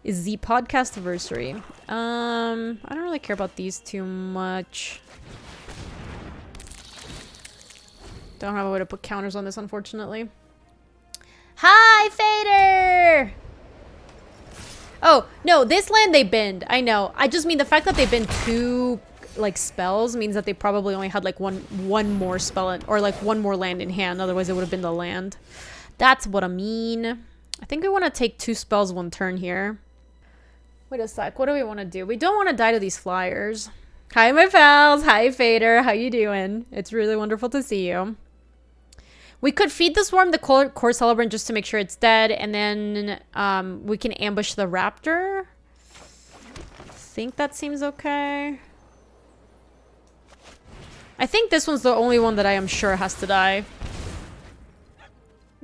Is the podcast anniversary. I don't really care about these too much. Don't have a way to put counters on this, unfortunately. Hi, Fader! Oh, no, this land they binned. I know. I just mean the fact that they binned 2, like, spells means that they probably only had, like, one more spell or, like, 1 more land in hand. Otherwise, it would have been the land. That's what I mean. I think we want to take 2 spells 1 turn here. Wait a sec. What do we want to do? We don't want to die to these flyers. Hi, my pals. Hi, Fader. How you doing? It's really wonderful to see you. We could feed the Swarm the Core Celebrant just to make sure it's dead, and then we can ambush the Raptor. I think that seems okay. I think this one's the only one that I am sure has to die.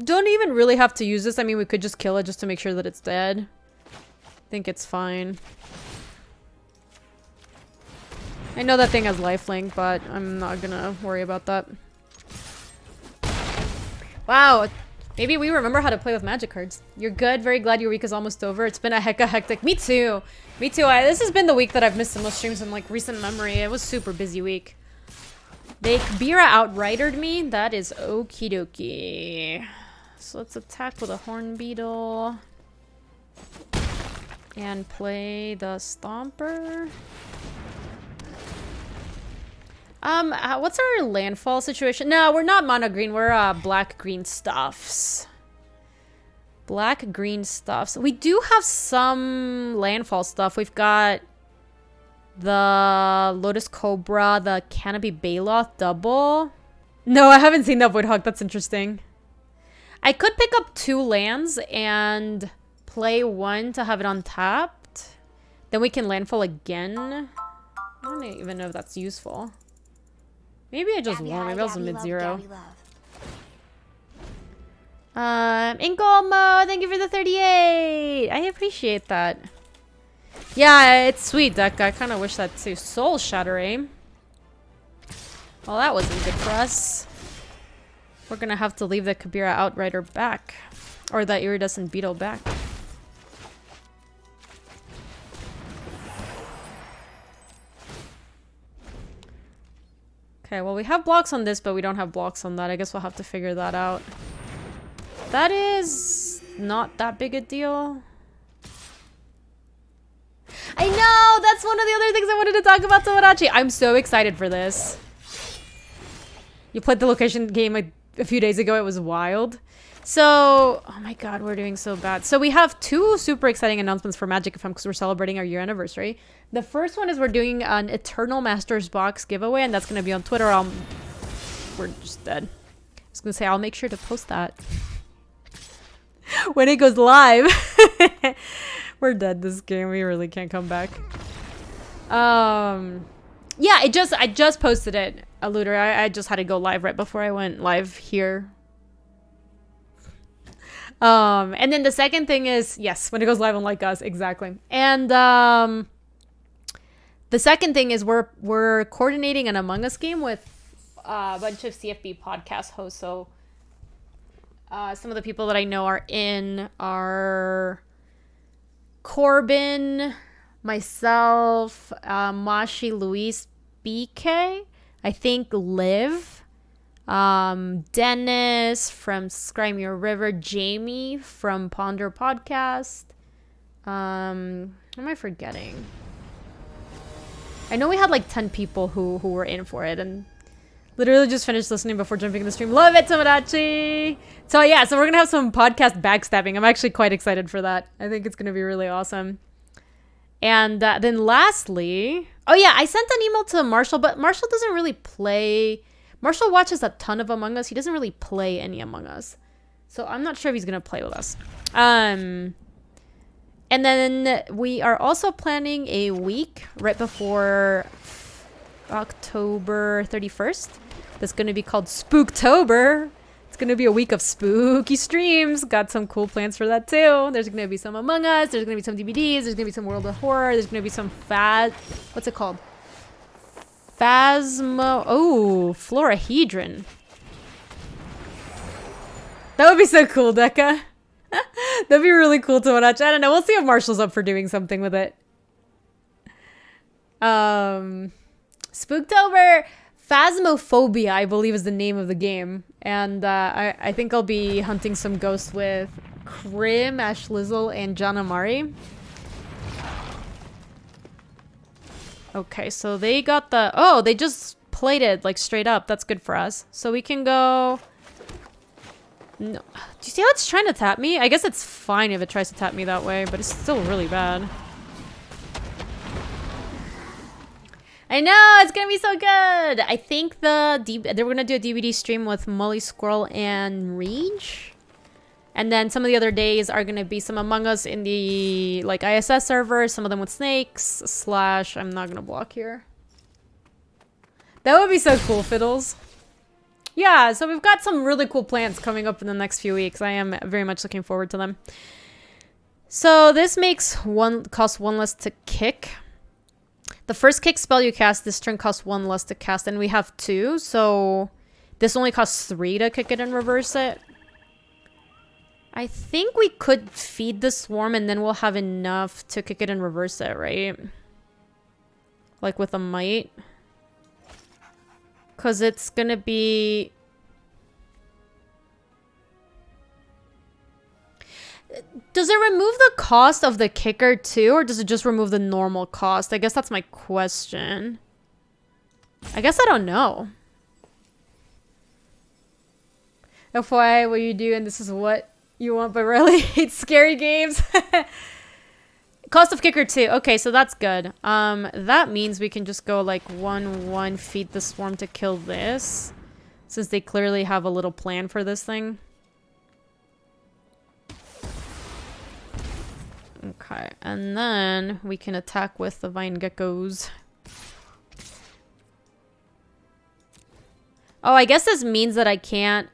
Don't even really have to use this. I mean, we could just kill it just to make sure that it's dead. I think it's fine. I know that thing has lifelink, but I'm not gonna worry about that. Wow, maybe we remember how to play with Magic cards. You're good. Very glad your week is almost over. It's been a hectic. Me too. Me too. This has been the week that I've missed the most streams in like recent memory. It was a super busy week. They Kibira outridered me. That is okie dokie. So let's attack with a Horn Beetle. And play the Stomper. What's our landfall situation? No, we're not mono green. We're black-green stuffs. Black-green stuffs. We do have some landfall stuff. We've got the Lotus Cobra, the Canopy Baloth double. No, I haven't seen that Voidhawk. That's interesting. I could pick up 2 lands and play 1 to have it untapped. Then we can landfall again. I don't even know if that's useful. Maybe I just won. Maybe I was a mid-zero. Inkolmo, thank you for the 38. I appreciate that. Yeah, it's sweet, Deck. I kind of wish that too. Soul Shattering. Well, that wasn't good for us. We're gonna have to leave the Kabira Outrider back. Or that Iridescent Beetle back. Okay, well we have blocks on this, but we don't have blocks on that. I guess we'll have to figure that out. That is not that big a deal. I know! That's one of the other things I wanted to talk about, Tomodachi. I'm so excited for this. You played the location game a few days ago. It was wild. So, oh my god, we're doing so bad. So we have two super exciting announcements for Magic FM because we're celebrating our year anniversary. The first one is we're doing an Eternal Masters box giveaway, and that's going to be on Twitter. We're just dead. I was going to say, I'll make sure to post that when it goes live. We're dead this game. We really can't come back. Yeah, I just posted it, Looter. I just had to go live right before I went live here. And then the second thing is, yes, when it goes live on Like Us, exactly. And the second thing is we're coordinating an Among Us game with a bunch of CFB podcast hosts. So some of the people that I know are Corbin, myself, Mashi, Luis, BK, I think Liv, Dennis from Scrimey River, Jamie from Ponder Podcast. Who am I forgetting? I know we had like 10 people who were in for it, and literally just finished listening before jumping in the stream. Love it, Tomodachi! So yeah, so we're gonna have some podcast backstabbing. I'm actually quite excited for that. I think it's gonna be really awesome. And then lastly, oh yeah, I sent an email to Marshall, but Marshall doesn't really play. Marshall watches a ton of Among Us. He doesn't really play any Among Us. So I'm not sure if he's gonna play with us. And then we are also planning a week right before October 31st. That's going to be called Spooktober. It's going to be a week of spooky streams. Got some cool plans for that too. There's going to be some Among Us. There's going to be some DVDs. There's going to be some World of Horror. There's going to be some what's it called? Florahedron. That would be so cool, Deca. That'd be really cool to watch. I don't know. We'll see if Marshall's up for doing something with it. Spooktober. Phasmophobia, I believe, is the name of the game. And I think I'll be hunting some ghosts with Krim, Ash Lizzle, and John Amari. Okay, so they got the... Oh, they just played it, like, straight up. That's good for us. So we can go... No. Do you see how it's trying to tap me? I guess it's fine if it tries to tap me that way, but it's still really bad. I know, it's gonna be so good. I think they're gonna do a DVD stream with Molly Squirrel and Reach. And then some of the other days are gonna be some Among Us in the like ISS server, some of them with snakes, / I'm not gonna block here. That would be so cool, Fiddles. Yeah, so we've got some really cool plans coming up in the next few weeks. I am very much looking forward to them. So this costs 1 less to kick. The first kick spell you cast this turn costs 1 less to cast, and we have 2, so this only costs 3 to kick it and reverse it. I think we could feed the swarm and then we'll have enough to kick it and reverse it, right? Like with a might. Because it's gonna be... Does it remove the cost of the kicker too, or does it just remove the normal cost? I guess that's my question. I guess I don't know. FYI, what you do, and this is what you want, but really hate scary games. Cost of kicker too. Okay, so that's good. That means we can just go like 1/1, feed the swarm to kill this, since they clearly have a little plan for this thing. Okay, and then we can attack with the vine geckos. Oh, I guess this means that I can't,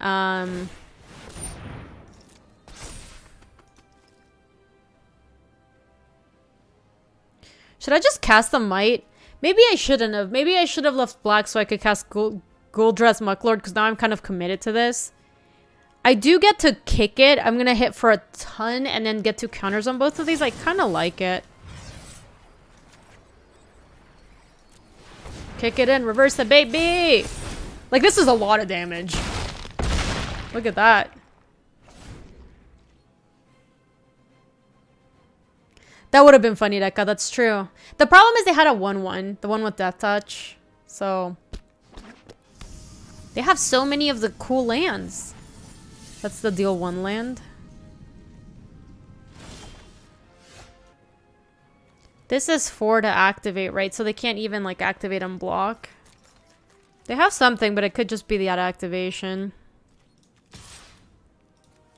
should I just cast the Might? Maybe I shouldn't have. Maybe I should have left black so I could cast Gold-Dress Mucklord, because now I'm kind of committed to this. I do get to kick it. I'm going to hit for a ton and then get 2 counters on both of these. I kind of like it. Kick it in. Reverse the baby. Like, this is a lot of damage. Look at that. That would have been funny, Deca. That's true. The problem is they had a 1-1. The one with Death Touch. So... they have so many of the cool lands. That's the deal 1 land. This is 4 to activate, right? So they can't even, like, activate and block. They have something, but it could just be the activation.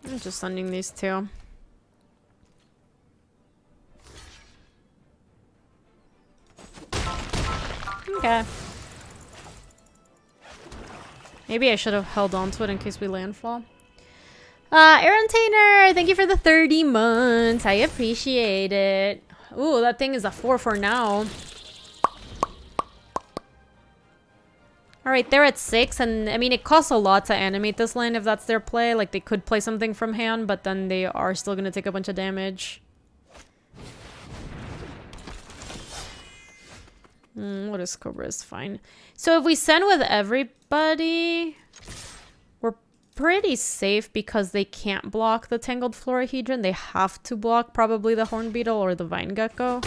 I'm just sending these 2. Okay. Maybe I should have held on to it in case we landfall. Aaron Tainer, thank you for the 30 months. I appreciate it. Ooh, that thing is a 4 for now. Alright, they're at 6, and I mean, it costs a lot to animate this land if that's their play. Like, they could play something from hand, but then they are still going to take a bunch of damage. Lotus Cobra is fine. So if we send with everybody, we're pretty safe because they can't block the Tangled Florahedron. They have to block probably the Horn Beetle or the Vine Gecko.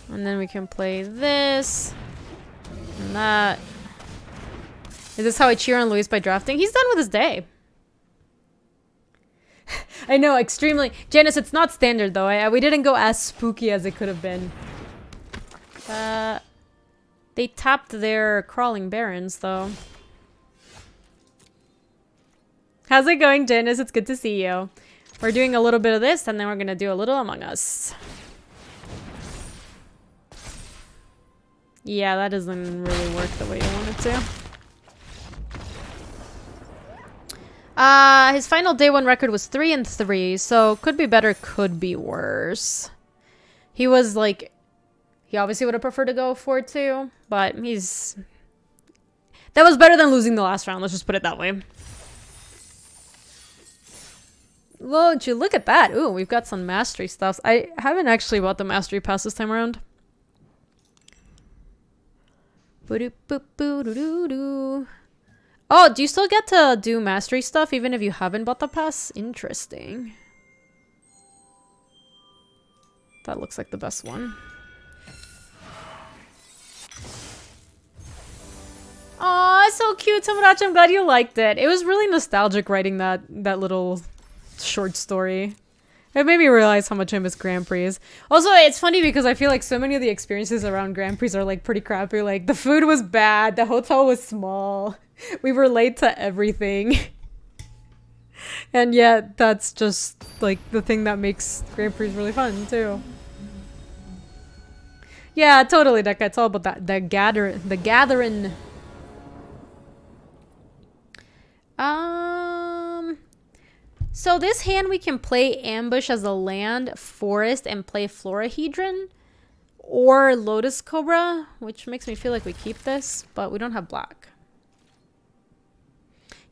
And then we can play this and that. Is this how I cheer on Luis by drafting? He's done with his day. I know, extremely. Janice, it's not standard though. We didn't go as spooky as it could have been. They tapped their Crawling Barons though. How's it going, Janice? It's good to see you. We're doing a little bit of this and then we're gonna do a little Among Us. Yeah, that doesn't really work the way you want it to. His final day 1 record was 3-3, so could be better, could be worse. He was like, he obviously would have preferred to go 4-2, but he's... that was better than losing the last round, let's just put it that way. Won't you look at that? Ooh, we've got some mastery stuff. I haven't actually bought the mastery pass this time around. Oh, do you still get to do mastery stuff even if you haven't bought the pass? Interesting. That looks like the best one. Aw, so cute, Tomodachi. I'm glad you liked it. It was really nostalgic writing that little short story. It made me realize how much I miss Grand Prix. Also, it's funny because I feel like so many of the experiences around Grand Prix are like pretty crappy. Like, the food was bad, the hotel was small, we were late to everything. And yet, that's just like the thing that makes Grand Prix really fun too. Yeah, totally, Deca. It's all about that. The gathering. So this hand we can play Ambush as a land, Forest, and play Florahedron. Or Lotus Cobra, which makes me feel like we keep this, but we don't have black.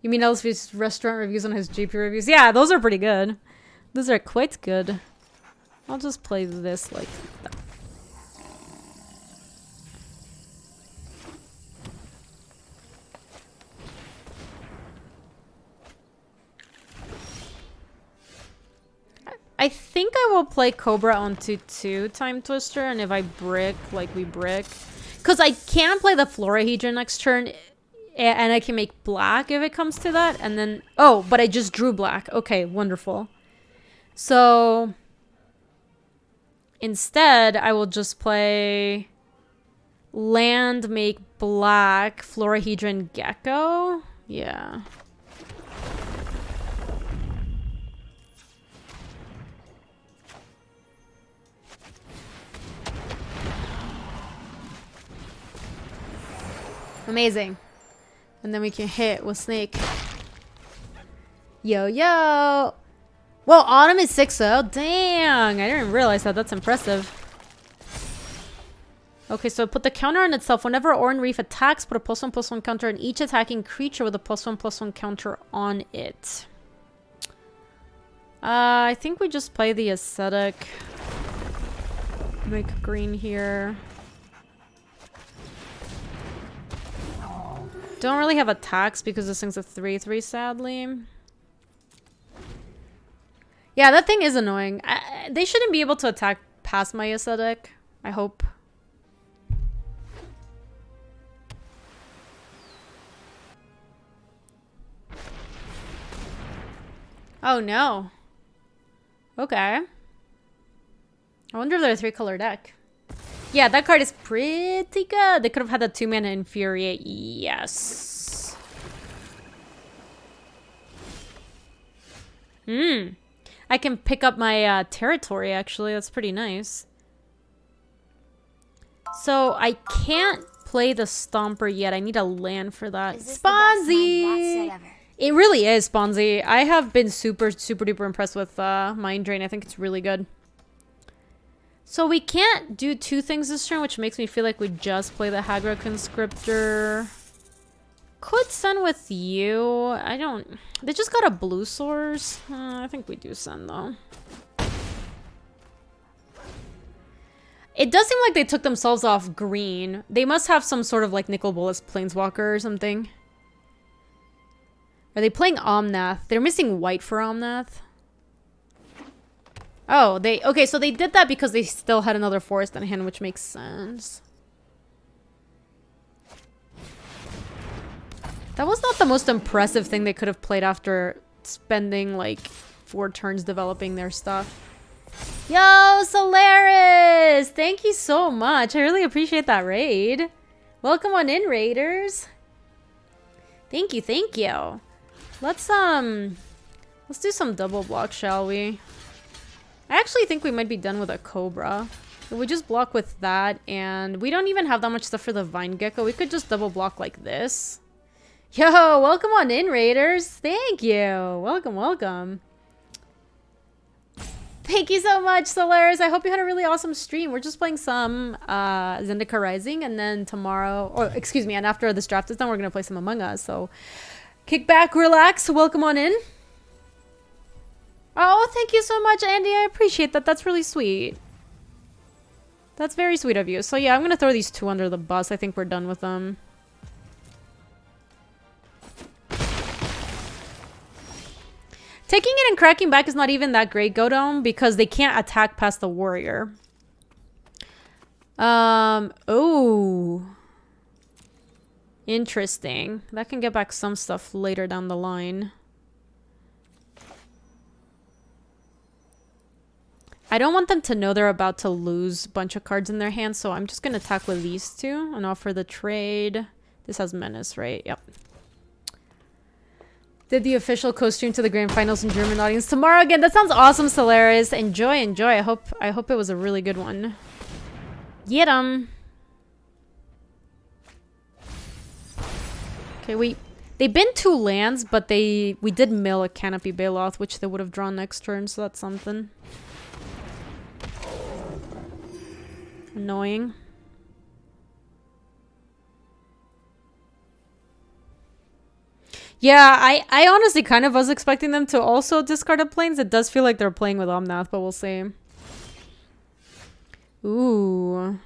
You mean LSV's restaurant reviews on his GP reviews? Yeah, those are pretty good. Those are quite good. I'll just play this like that. I think I will play Cobra onto 2 Time Twister, and if I brick, like we brick. Because I can play the Florahedron next turn, and I can make black if it comes to that, and then... oh, but I just drew black. Okay, wonderful. So... instead, I will just play... land, make black, Florahedron Gecko. Yeah. Amazing. And then we can hit with Snake. Yo, yo. Well, Autumn is 6-0. Dang. I didn't realize that. That's impressive. Okay, so put the counter on itself. Whenever Oran Reef attacks, put a +1/+1 counter on each attacking creature with a +1/+1 counter on it. I think we just play the Ascetic. Make green here. Don't really have attacks because this thing's a 3/3, sadly. Yeah, that thing is annoying. They shouldn't be able to attack past my Ascetic. I hope. Oh no. Okay. I wonder if they're a 3-color deck. Yeah, that card is pretty good. They could have had the 2-mana Infuriate. Yes. I can pick up my territory, actually. That's pretty nice. So, I can't play the Stomper yet. I need a land for that. Sponzy! It really is, Sponzy. I have been super, super duper impressed with Mind Drain. I think it's really good. So we can't do 2 things this turn, which makes me feel like we just play the Hagra Conscriptor. Could send with you. I don't... They just got a blue source. I think we do send, though. It does seem like they took themselves off green. They must have some sort of, like, Nicol Bolas Planeswalker or something. Are they playing Omnath? They're missing white for Omnath. Oh, they... Okay, so they did that because they still had another forest in hand, which makes sense. That was not the most impressive thing they could have played after spending, like, 4 turns developing their stuff. Yo, Solaris! Thank you so much. I really appreciate that raid. Welcome on in, raiders. Thank you, thank you. Let's do some double block, shall we? I actually think we might be done with a Cobra. If we just block with that, and we don't even have that much stuff for the Vine Gecko. We could just double block like this. Yo, welcome on in, raiders. Thank you. Welcome, welcome. Thank you so much, Solaris. I hope you had a really awesome stream. We're just playing some Zendikar Rising, and then tomorrow, or excuse me, and after this draft is done, we're going to play some Among Us. So kick back, relax, welcome on in. Oh, thank you so much, Andy. I appreciate that. That's really sweet. That's very sweet of you. So yeah, I'm going to throw these 2 under the bus. I think we're done with them. Taking it and cracking back is not even that great, Godome, because they can't attack past the warrior. Oh. Interesting. That can get back some stuff later down the line. I don't want them to know they're about to lose a bunch of cards in their hands, so I'm just going to attack with these 2 and offer the trade. This has Menace, right? Yep. Did the official co-stream to the grand finals in German audience tomorrow again. That sounds awesome, Solaris. Enjoy, enjoy. I hope it was a really good one. Get 'em. Okay, they've been 2 lands, but we did mill a Canopy Baloth, which they would have drawn next turn, so that's something. Annoying. Yeah, I honestly kind of was expecting them to also discard a planes. It does feel like they're playing with Omnath, but we'll see. Ooh.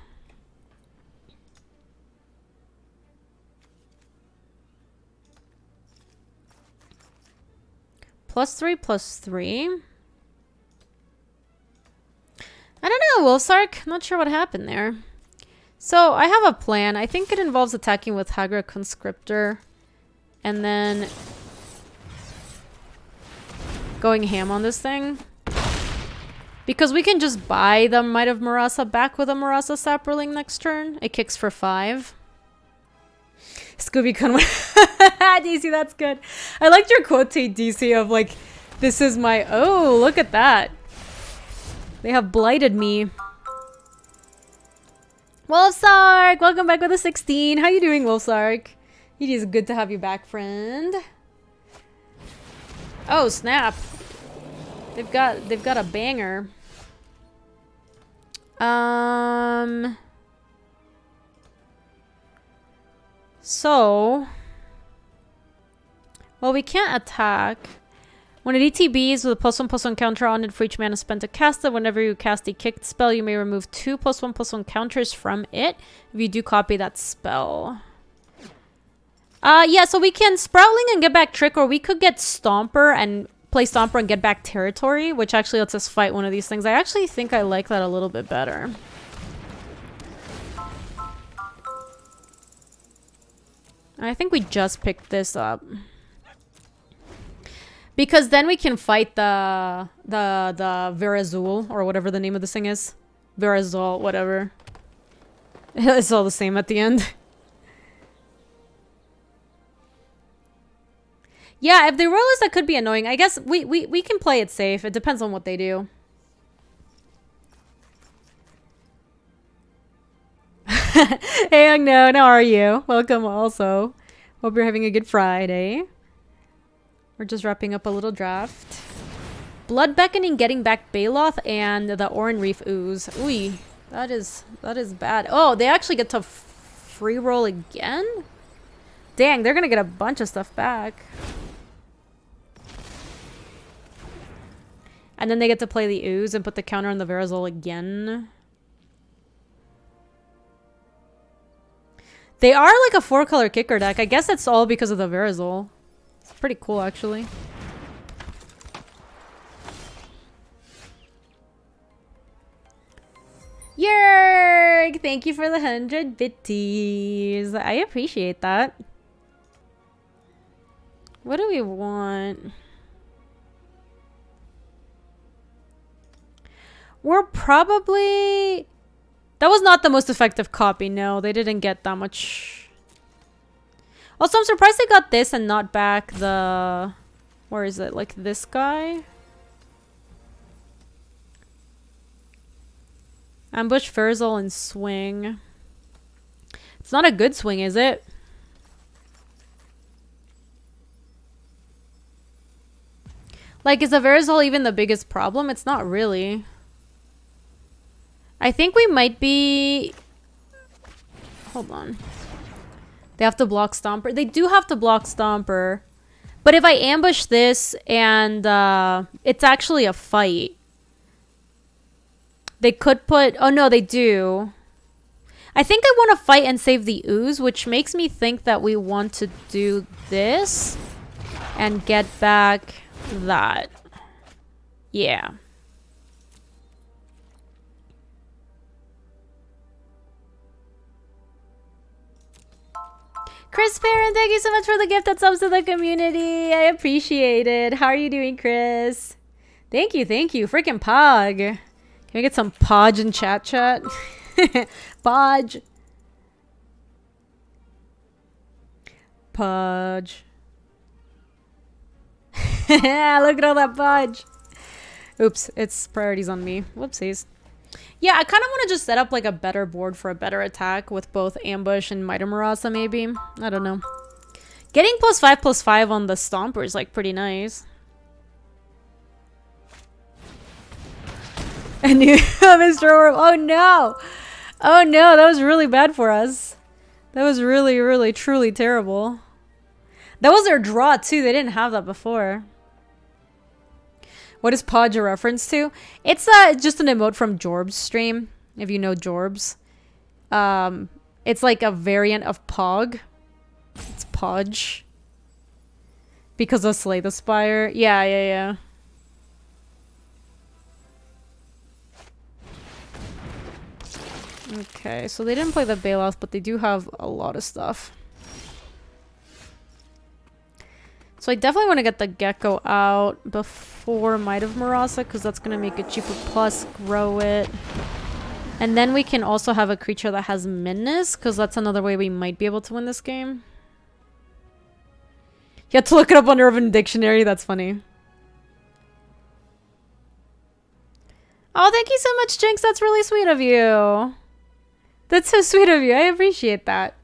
+3/+3. I don't know, Wolfsark. Not sure what happened there. So, I have a plan. I think it involves attacking with Hagra Conscriptor. And then going ham on this thing. Because we can just buy the Might of Murasa back with a Murasa Saproling next turn. It kicks for 5. Scooby Conway. DC, that's good. I liked your quote, DC, of like, this is my... Oh, look at that. They have blighted me. Wolfsark, welcome back with a 16. How you doing, Wolfsark? It is good to have you back, friend. Oh, snap. They've got a banger. So, well, we can't attack. When it ETBs with a +1/+1 counter on it for each mana spent to cast it, whenever you cast a kicked spell, you may remove 2 +1/+1 counters from it if you do copy that spell. Yeah, so we can Sproutling and get back Trick, or we could get Stomper and play Stomper and get back Territory, which actually lets us fight one of these things. I actually think I like that a little bit better. I think we just picked this up. Because then we can fight the Verazul, or whatever the name of this thing is. Verazul, whatever. It's all the same at the end. Yeah, if they roll us, that could be annoying. I guess we can play it safe. It depends on what they do. Hey, Unknown, how are you? Welcome also. Hope you're having a good Friday. We're just wrapping up a little draft. Blood Beckoning, getting back Baloth, and the Oran Reef Ooze. Ooh, that is bad. Oh, they actually get to free roll again? Dang, they're gonna get a bunch of stuff back. And then they get to play the Ooze and put the counter on the Verazol again. They are like a 4-color kicker deck. I guess it's all because of the Verazol. It's pretty cool, actually. Yerg! Thank you for the 100 bitties. I appreciate that. What do we want? We're probably... That was not the most effective copy. No, they didn't get that much... Also, I'm surprised they got this and not back the... Where is it? Like this guy? Ambush, Verazol, and Swing. It's not a good swing, is it? Like, is the Verazol even the biggest problem? It's not really. I think we might be... Hold on. They have to block Stomper. They do have to block Stomper. But if I ambush this and it's actually a fight. They could put... Oh, no, they do. I think I want to fight and save the Ooze, which makes me think that we want to do this and get back that. Yeah. Chris Perrin, thank you so much for the gift that subs to the community. I appreciate it. How are you doing, Chris? Thank you, thank you. Freaking Pog. Can we get some Podge in chat? Podge. Podge. Look at all that Podge. Oops, it's priorities on me. Whoopsies. Yeah, I kind of want to just set up like a better board for a better attack with both Ambush and Might of Marasa, maybe. I don't know. Getting +5/+5 on the Stomper is like pretty nice. And you, Mr. Orb. Oh no! Oh no, that was really bad for us. That was really, really, truly terrible. That was their draw too. They didn't have that before. What is Podge a reference to? It's just an emote from Jorb's stream, if you know Jorb's. It's like a variant of Pog. It's Podge. Because of Slay the Spire. Yeah. Okay, so they didn't play the Bailout, but they do have a lot of stuff. So I definitely want to get the Gecko out before Might of Marasa, because that's going to make it cheaper, plus grow it. And then we can also have a creature that has Menace, because that's another way we might be able to win this game. You have to look it up on Urban Dictionary, that's funny. Oh, thank you so much, Jinx, that's really sweet of you. That's so sweet of you. I appreciate that.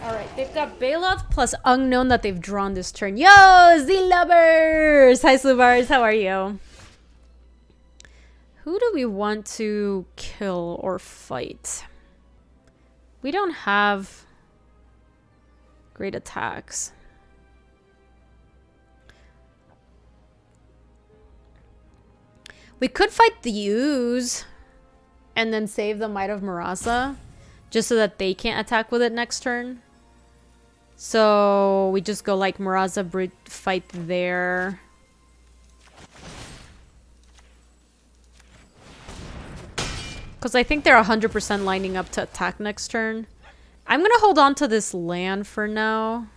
Alright, they've got Bailoff plus Unknown that they've drawn this turn. Yo, Z-Lovers! Hi, Slubars. How are you? Who do we want to kill or fight? We don't have great attacks. We could fight the Use and then save the Might of Marasa just so that they can't attack with it next turn. So we just go like Marasa Brute fight there. Because I think they're 100% lining up to attack next turn. I'm going to hold on to this land for now.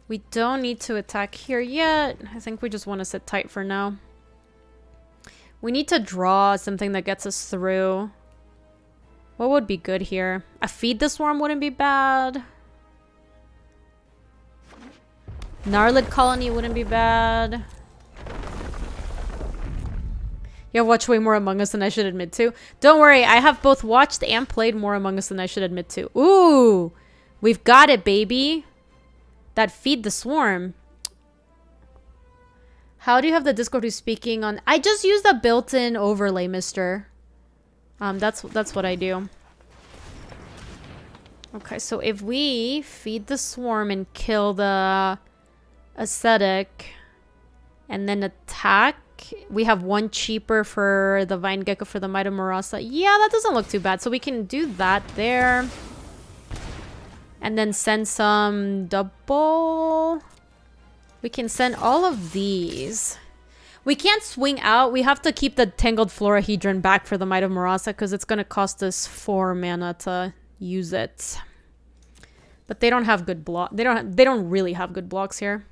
We don't need to attack here yet. I think we just want to sit tight for now. We need to draw something that gets us through. What would be good here? A Feed the Swarm wouldn't be bad. Gnarlid Colony wouldn't be bad. You have watched way more Among Us than I should admit to. Don't worry, I have both watched and played more Among Us than I should admit to. Ooh! We've got it, baby. That Feed the Swarm. How do you have the Discord who's speaking on? I just use the built-in overlay, mister. That's what I do. Okay, so if we Feed the Swarm and kill the Ascetic and then attack, we have one cheaper for the Vine Gecko for the Might of Marasa. Yeah, that doesn't look too bad. So we can do that there. And then send some double. We can send all of these. We can't swing out. We have to keep the Tangled Florahedron back for the Might of Marasa because it's going to cost us 4 mana to use it. But they don't have good block. They don't really have good blocks here.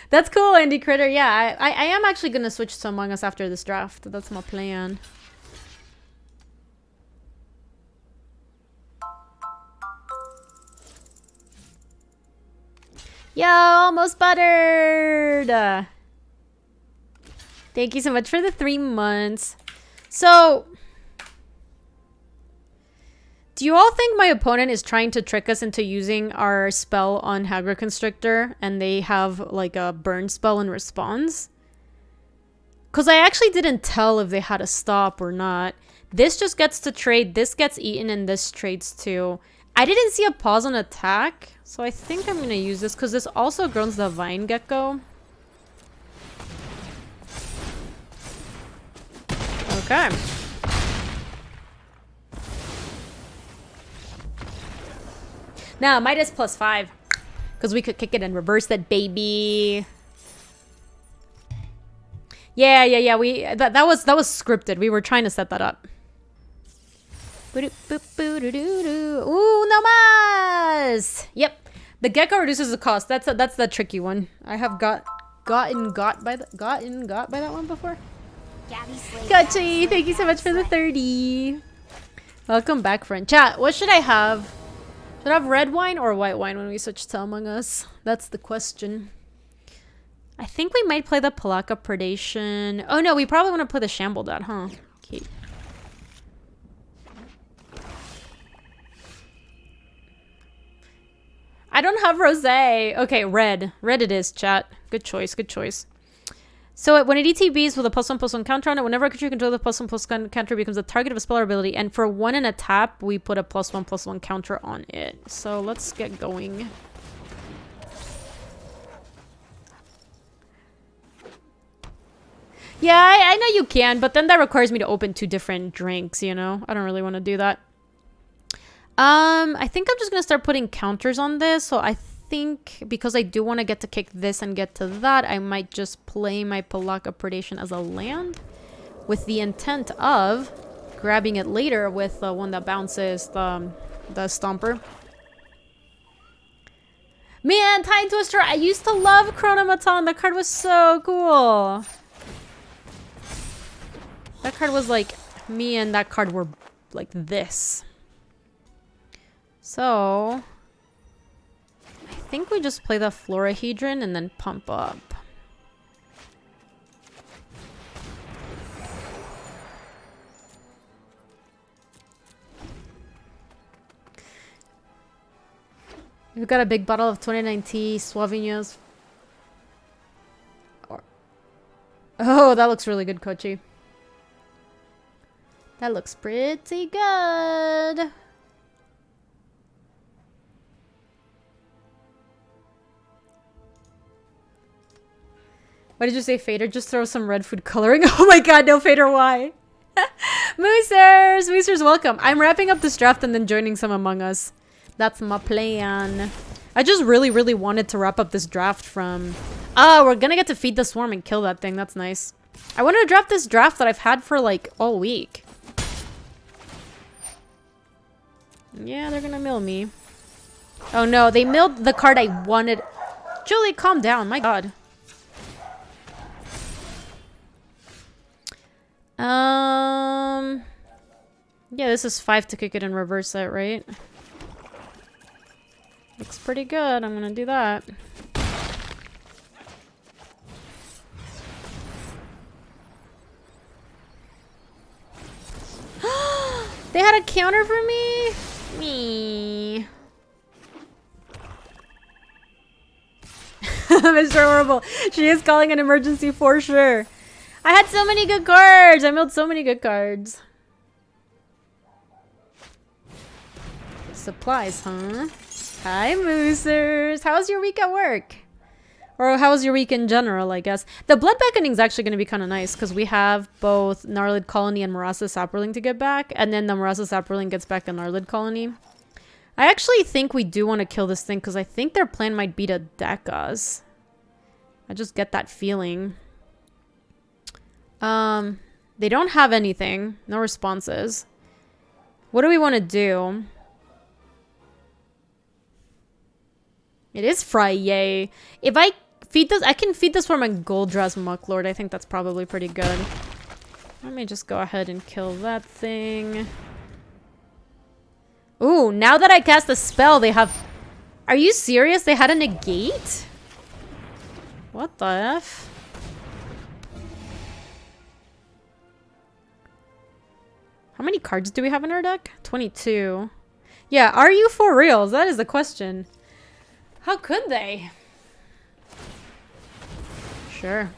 That's cool, Andy Critter. Yeah, I am actually going to switch to Among Us after this draft. That's my plan. Yo, almost buttered. Thank you so much for the 3 months. So, do you all think my opponent is trying to trick us into using our spell on Hagra Constrictor and they have like a burn spell in response? Because I actually didn't tell if they had a stop or not. This just gets to trade, this gets eaten, and this trades too. I didn't see a pause on attack, so I think I'm going to use this because this also groans the Vine Gecko. Okay. Now, Midas +5. Because we could kick it and reverse that, baby. Yeah. That was scripted. We were trying to set that up. Ooh, no mas! Yep. The Gecko reduces the cost. That's the tricky one. I have gotten got by that one before. Gotcha! Thank you so much for the 30. Welcome back, friend. Chat, what should I have? Should I have red wine or white wine when we switch to Among Us? That's the question. I think we might play the Palaka Predation. Oh no, we probably want to play the Shamble Dot, huh? Okay. I don't have rosé. Okay, red. Red it is, chat. Good choice, good choice. So when it ETBs with a +1/+1 counter on it, whenever a creature you control the +1/+1 counter becomes the target of a spell or ability, and for 1 and a tap, we put a +1/+1 counter on it. So let's get going. Yeah, I know you can, but then that requires me to open 2 different drinks, you know? I don't really want to do that. I think I'm just going to start putting counters on this. So I think because I do want to get to kick this and get to that, I might just play my Palaka Predation as a land with the intent of grabbing it later with the one that bounces the Stomper. Man, Time Twister, I used to love Chronomaton. That card was so cool. That card was like, me and that card were like this. So, I think we just play the Florahedron and then pump up. We've got a big bottle of 2019 Sauvignos. Oh, that looks really good, Kochi. That looks pretty good. What did you say, Fader? Just throw some red food coloring. Oh my god, no, Fader, why? Moosers! Moosers, welcome. I'm wrapping up this draft and then joining some Among Us. That's my plan. I just really, really wanted to wrap up this draft from... Ah, we're gonna get to feed the swarm and kill that thing. That's nice. I wanted to draft this draft that I've had for, like, all week. Yeah, they're gonna mill me. Oh no, they milled the card I wanted. Julie, calm down. My god. Yeah, this is 5 to kick it and reverse it, right? Looks pretty good. I'm gonna do that. They had a counter for me? Me. Mr. Horrible. She is calling an emergency for sure. I had so many good cards. I milled so many good cards. Supplies, huh? Hi, Moosers. How's your week at work? Or how was your week in general, I guess? The Blood Beckoning is actually going to be kind of nice because we have both Gnarlid Colony and Marasa Saproling to get back. And then the Marasa Saproling gets back a Gnarlid Colony. I actually think we do want to kill this thing because I think their plan might be to deck us. I just get that feeling. They don't have anything. No responses. What do we want to do? It is Friday. If I feed this, I can feed this for my Goldra's Mucklord. I think that's probably pretty good. Let me just go ahead and kill that thing. Ooh, now that I cast a spell, they have... Are you serious? They had a negate? What the F? How many cards do we have in our deck? 22. Yeah, are you for reals? That is the question. How could they? Sure.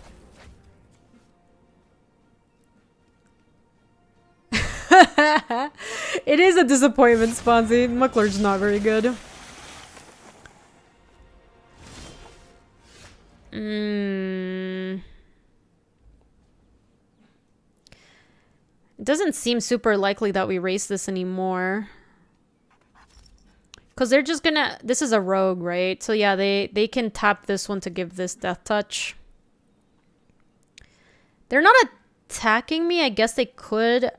It is a disappointment, Sponzy. Mucklord's not very good. It doesn't seem super likely that we race this anymore. Because they're just gonna... This is a rogue, right? So yeah, they can tap this one to give this Death Touch. They're not attacking me. I guess they could...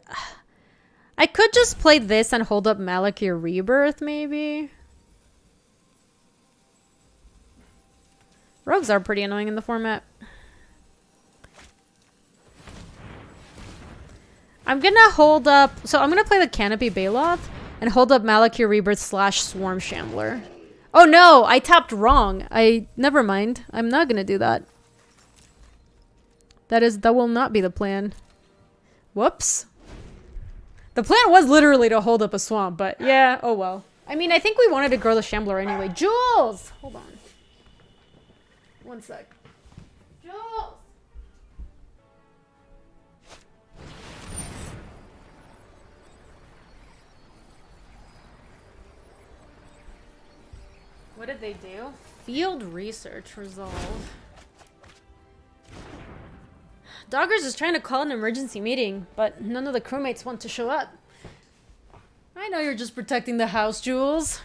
I could just play this and hold up Malakir Rebirth, maybe. Rogues are pretty annoying in the format. I'm gonna hold up... So I'm gonna play the Canopy Baloth and hold up Malakir Rebirth / Swarm Shambler. Oh no, I tapped wrong. Never mind. I'm not gonna do that. That will not be the plan. Whoops. The plan was literally to hold up a swamp, but yeah, oh well. I mean, I think we wanted to grow the Shambler anyway. Jules! Hold on. One sec. Jules! What did they do? Field research resolve. Doggers is trying to call an emergency meeting, but none of the crewmates want to show up. I know you're just protecting the house, Jules.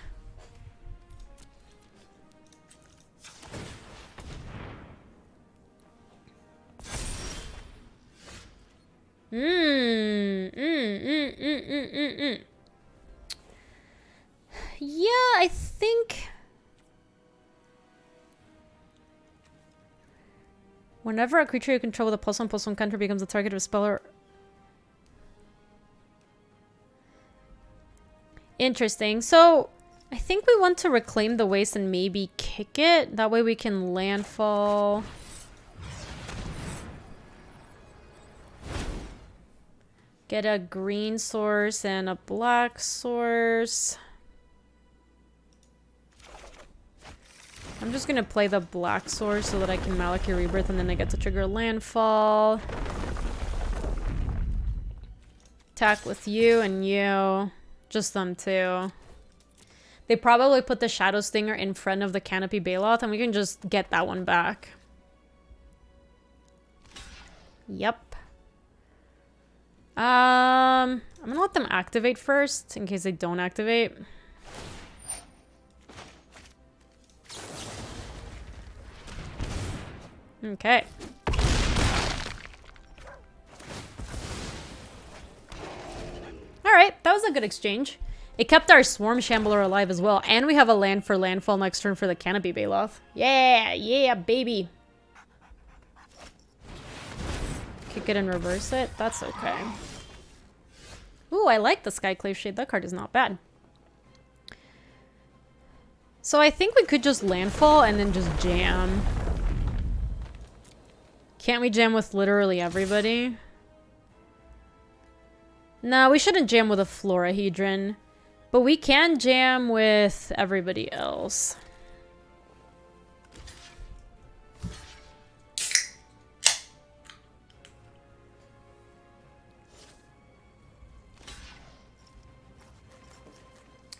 Yeah, I think... Whenever a creature you control with a +1/+1 counter becomes the target of a spell or... Interesting. So, I think we want to reclaim the waste and maybe kick it. That way we can landfall. Get a green source and a black source. I'm just gonna play the black source so that I can Malakir Rebirth and then I get to trigger landfall. Attack with you and you. Just them two. They probably put the Shadow Stinger in front of the Canopy Baloth and we can just get that one back. Yep. I'm gonna let them activate first in case they don't activate. Okay. Alright, that was a good exchange. It kept our Swarm Shambler alive as well. And we have a land for landfall next turn for the Canopy Baloth. Yeah, yeah, baby. Kick it and reverse it. That's okay. Ooh, I like the Skyclave Shade. That card is not bad. So I think we could just landfall and then just jam. Can't we jam with literally everybody? No, we shouldn't jam with a Florahedron. But we can jam with everybody else.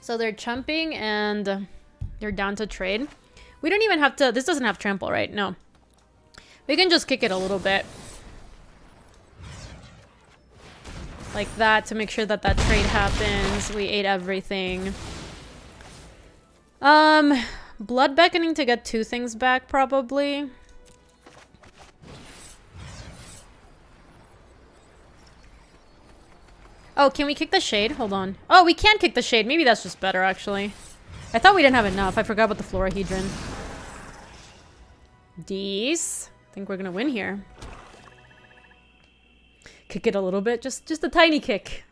So they're chumping and they're down to trade. We don't even have to... This doesn't have trample, right? No. We can just kick it a little bit. Like that to make sure that that trade happens. We ate everything. Blood Beckoning to get 2 things back, probably. Oh, can we kick the Shade? Hold on. Oh, we can kick the Shade. Maybe that's just better, actually. I thought we didn't have enough. I forgot about the Florahedron. Dees. I think we're gonna win here. Kick it a little bit. Just a tiny kick.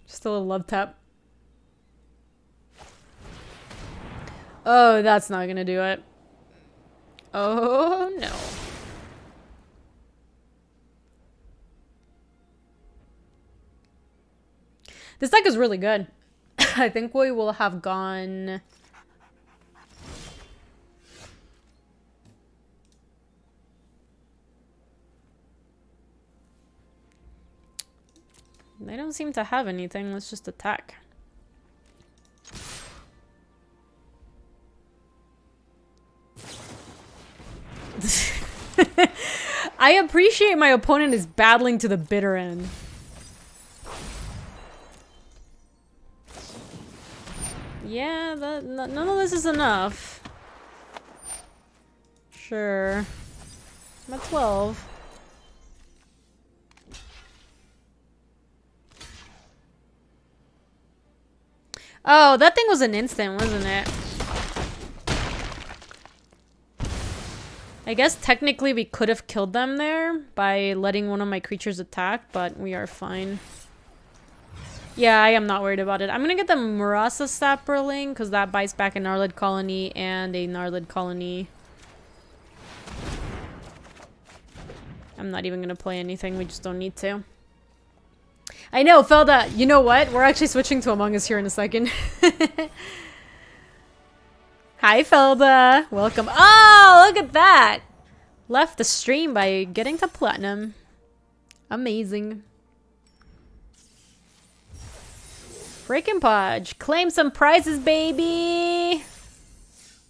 Just a little love tap. Oh, that's not gonna do it. Oh, no. This deck is really good. I think we will have gone... They don't seem to have anything. Let's just attack. I appreciate my opponent is battling to the bitter end. Yeah, none of this is enough. Sure. I'm at 12. Oh, that thing was an instant, wasn't it? I guess technically we could have killed them there by letting one of my creatures attack, but we are fine. Yeah, I am not worried about it. I'm gonna get the Murasa Sapperling because that buys back a Gnarlid Colony and a Gnarlid Colony. I'm not even gonna play anything. We just don't need to. I know, Felda. You know what? We're actually switching to Among Us here in a second. Hi, Felda. Welcome. Oh, look at that. Left the stream by getting to platinum. Amazing. Breaking Podge. Claim some prizes, baby.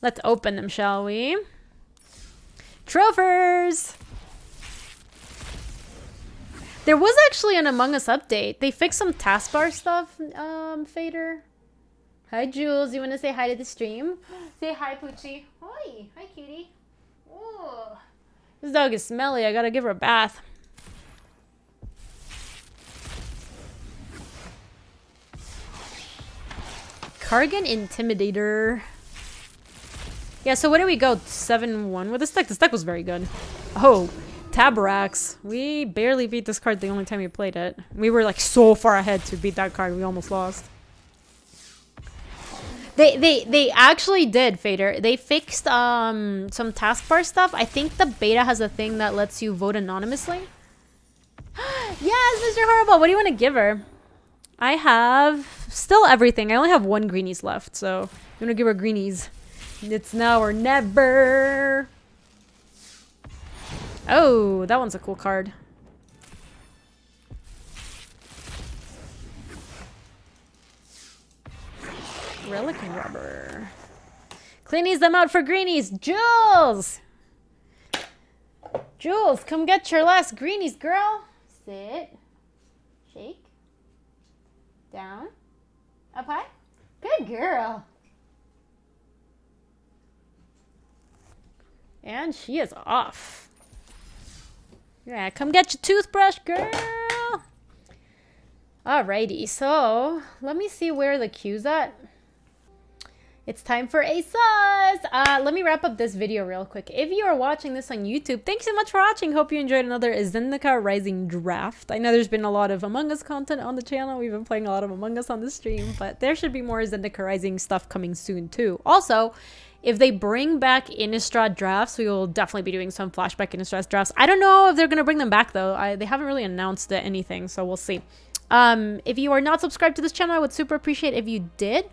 Let's open them, shall we? Trophies. There was actually an Among Us update. They fixed some taskbar stuff, Fader. Hi, Jules. You want to say hi to the stream? Say hi, Poochie. Hi. Hi, cutie. Ooh. This dog is smelly. I gotta give her a bath. Kargan Intimidator. Yeah, so where do we go? 7-1 with this deck? This deck was very good. Oh. Taborax. We barely beat this card the only time we played it. We were like so far ahead to beat that card. We almost lost. They actually did, Fader. They fixed some taskbar stuff. I think the beta has a thing that lets you vote anonymously. Yes, Mr. Horrible. What do you want to give her? I have still everything. I only have 1 greenies left, so I'm gonna give her greenies. It's now or never. Oh, that one's a cool card. Relic rubber. Cleanies them out for greenies. Jules! Jules, come get your last greenies, girl. Sit. Shake. Down. Up high. Good girl. And she is off. Yeah, come get your toothbrush, girl. Alrighty, so let me see where the queue's at. It's time for a sus. Let me wrap up this video real quick. If you are watching this on YouTube, thanks so much for watching. Hope you enjoyed another Zendikar Rising draft. I know there's been a lot of Among Us content on the channel. We've been playing a lot of Among Us on the stream, but there should be more Zendikar Rising stuff coming soon too. Also, if they bring back Innistrad drafts, we will definitely be doing some flashback Innistrad drafts. I don't know if they're going to bring them back though. They haven't really announced anything, so we'll see. If you are not subscribed to this channel, I would super appreciate if you did.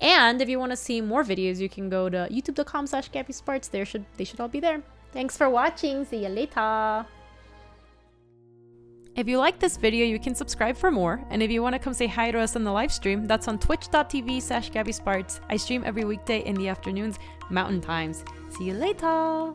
And if you want to see more videos, you can go to youtube.com/GabySpartz. They should all be there. Thanks for watching. See you later. If you like this video, you can subscribe for more. And if you want to come say hi to us on the live stream, that's on twitch.tv/GabySpartz. I stream every weekday in the afternoons, Mountain Times. See you later.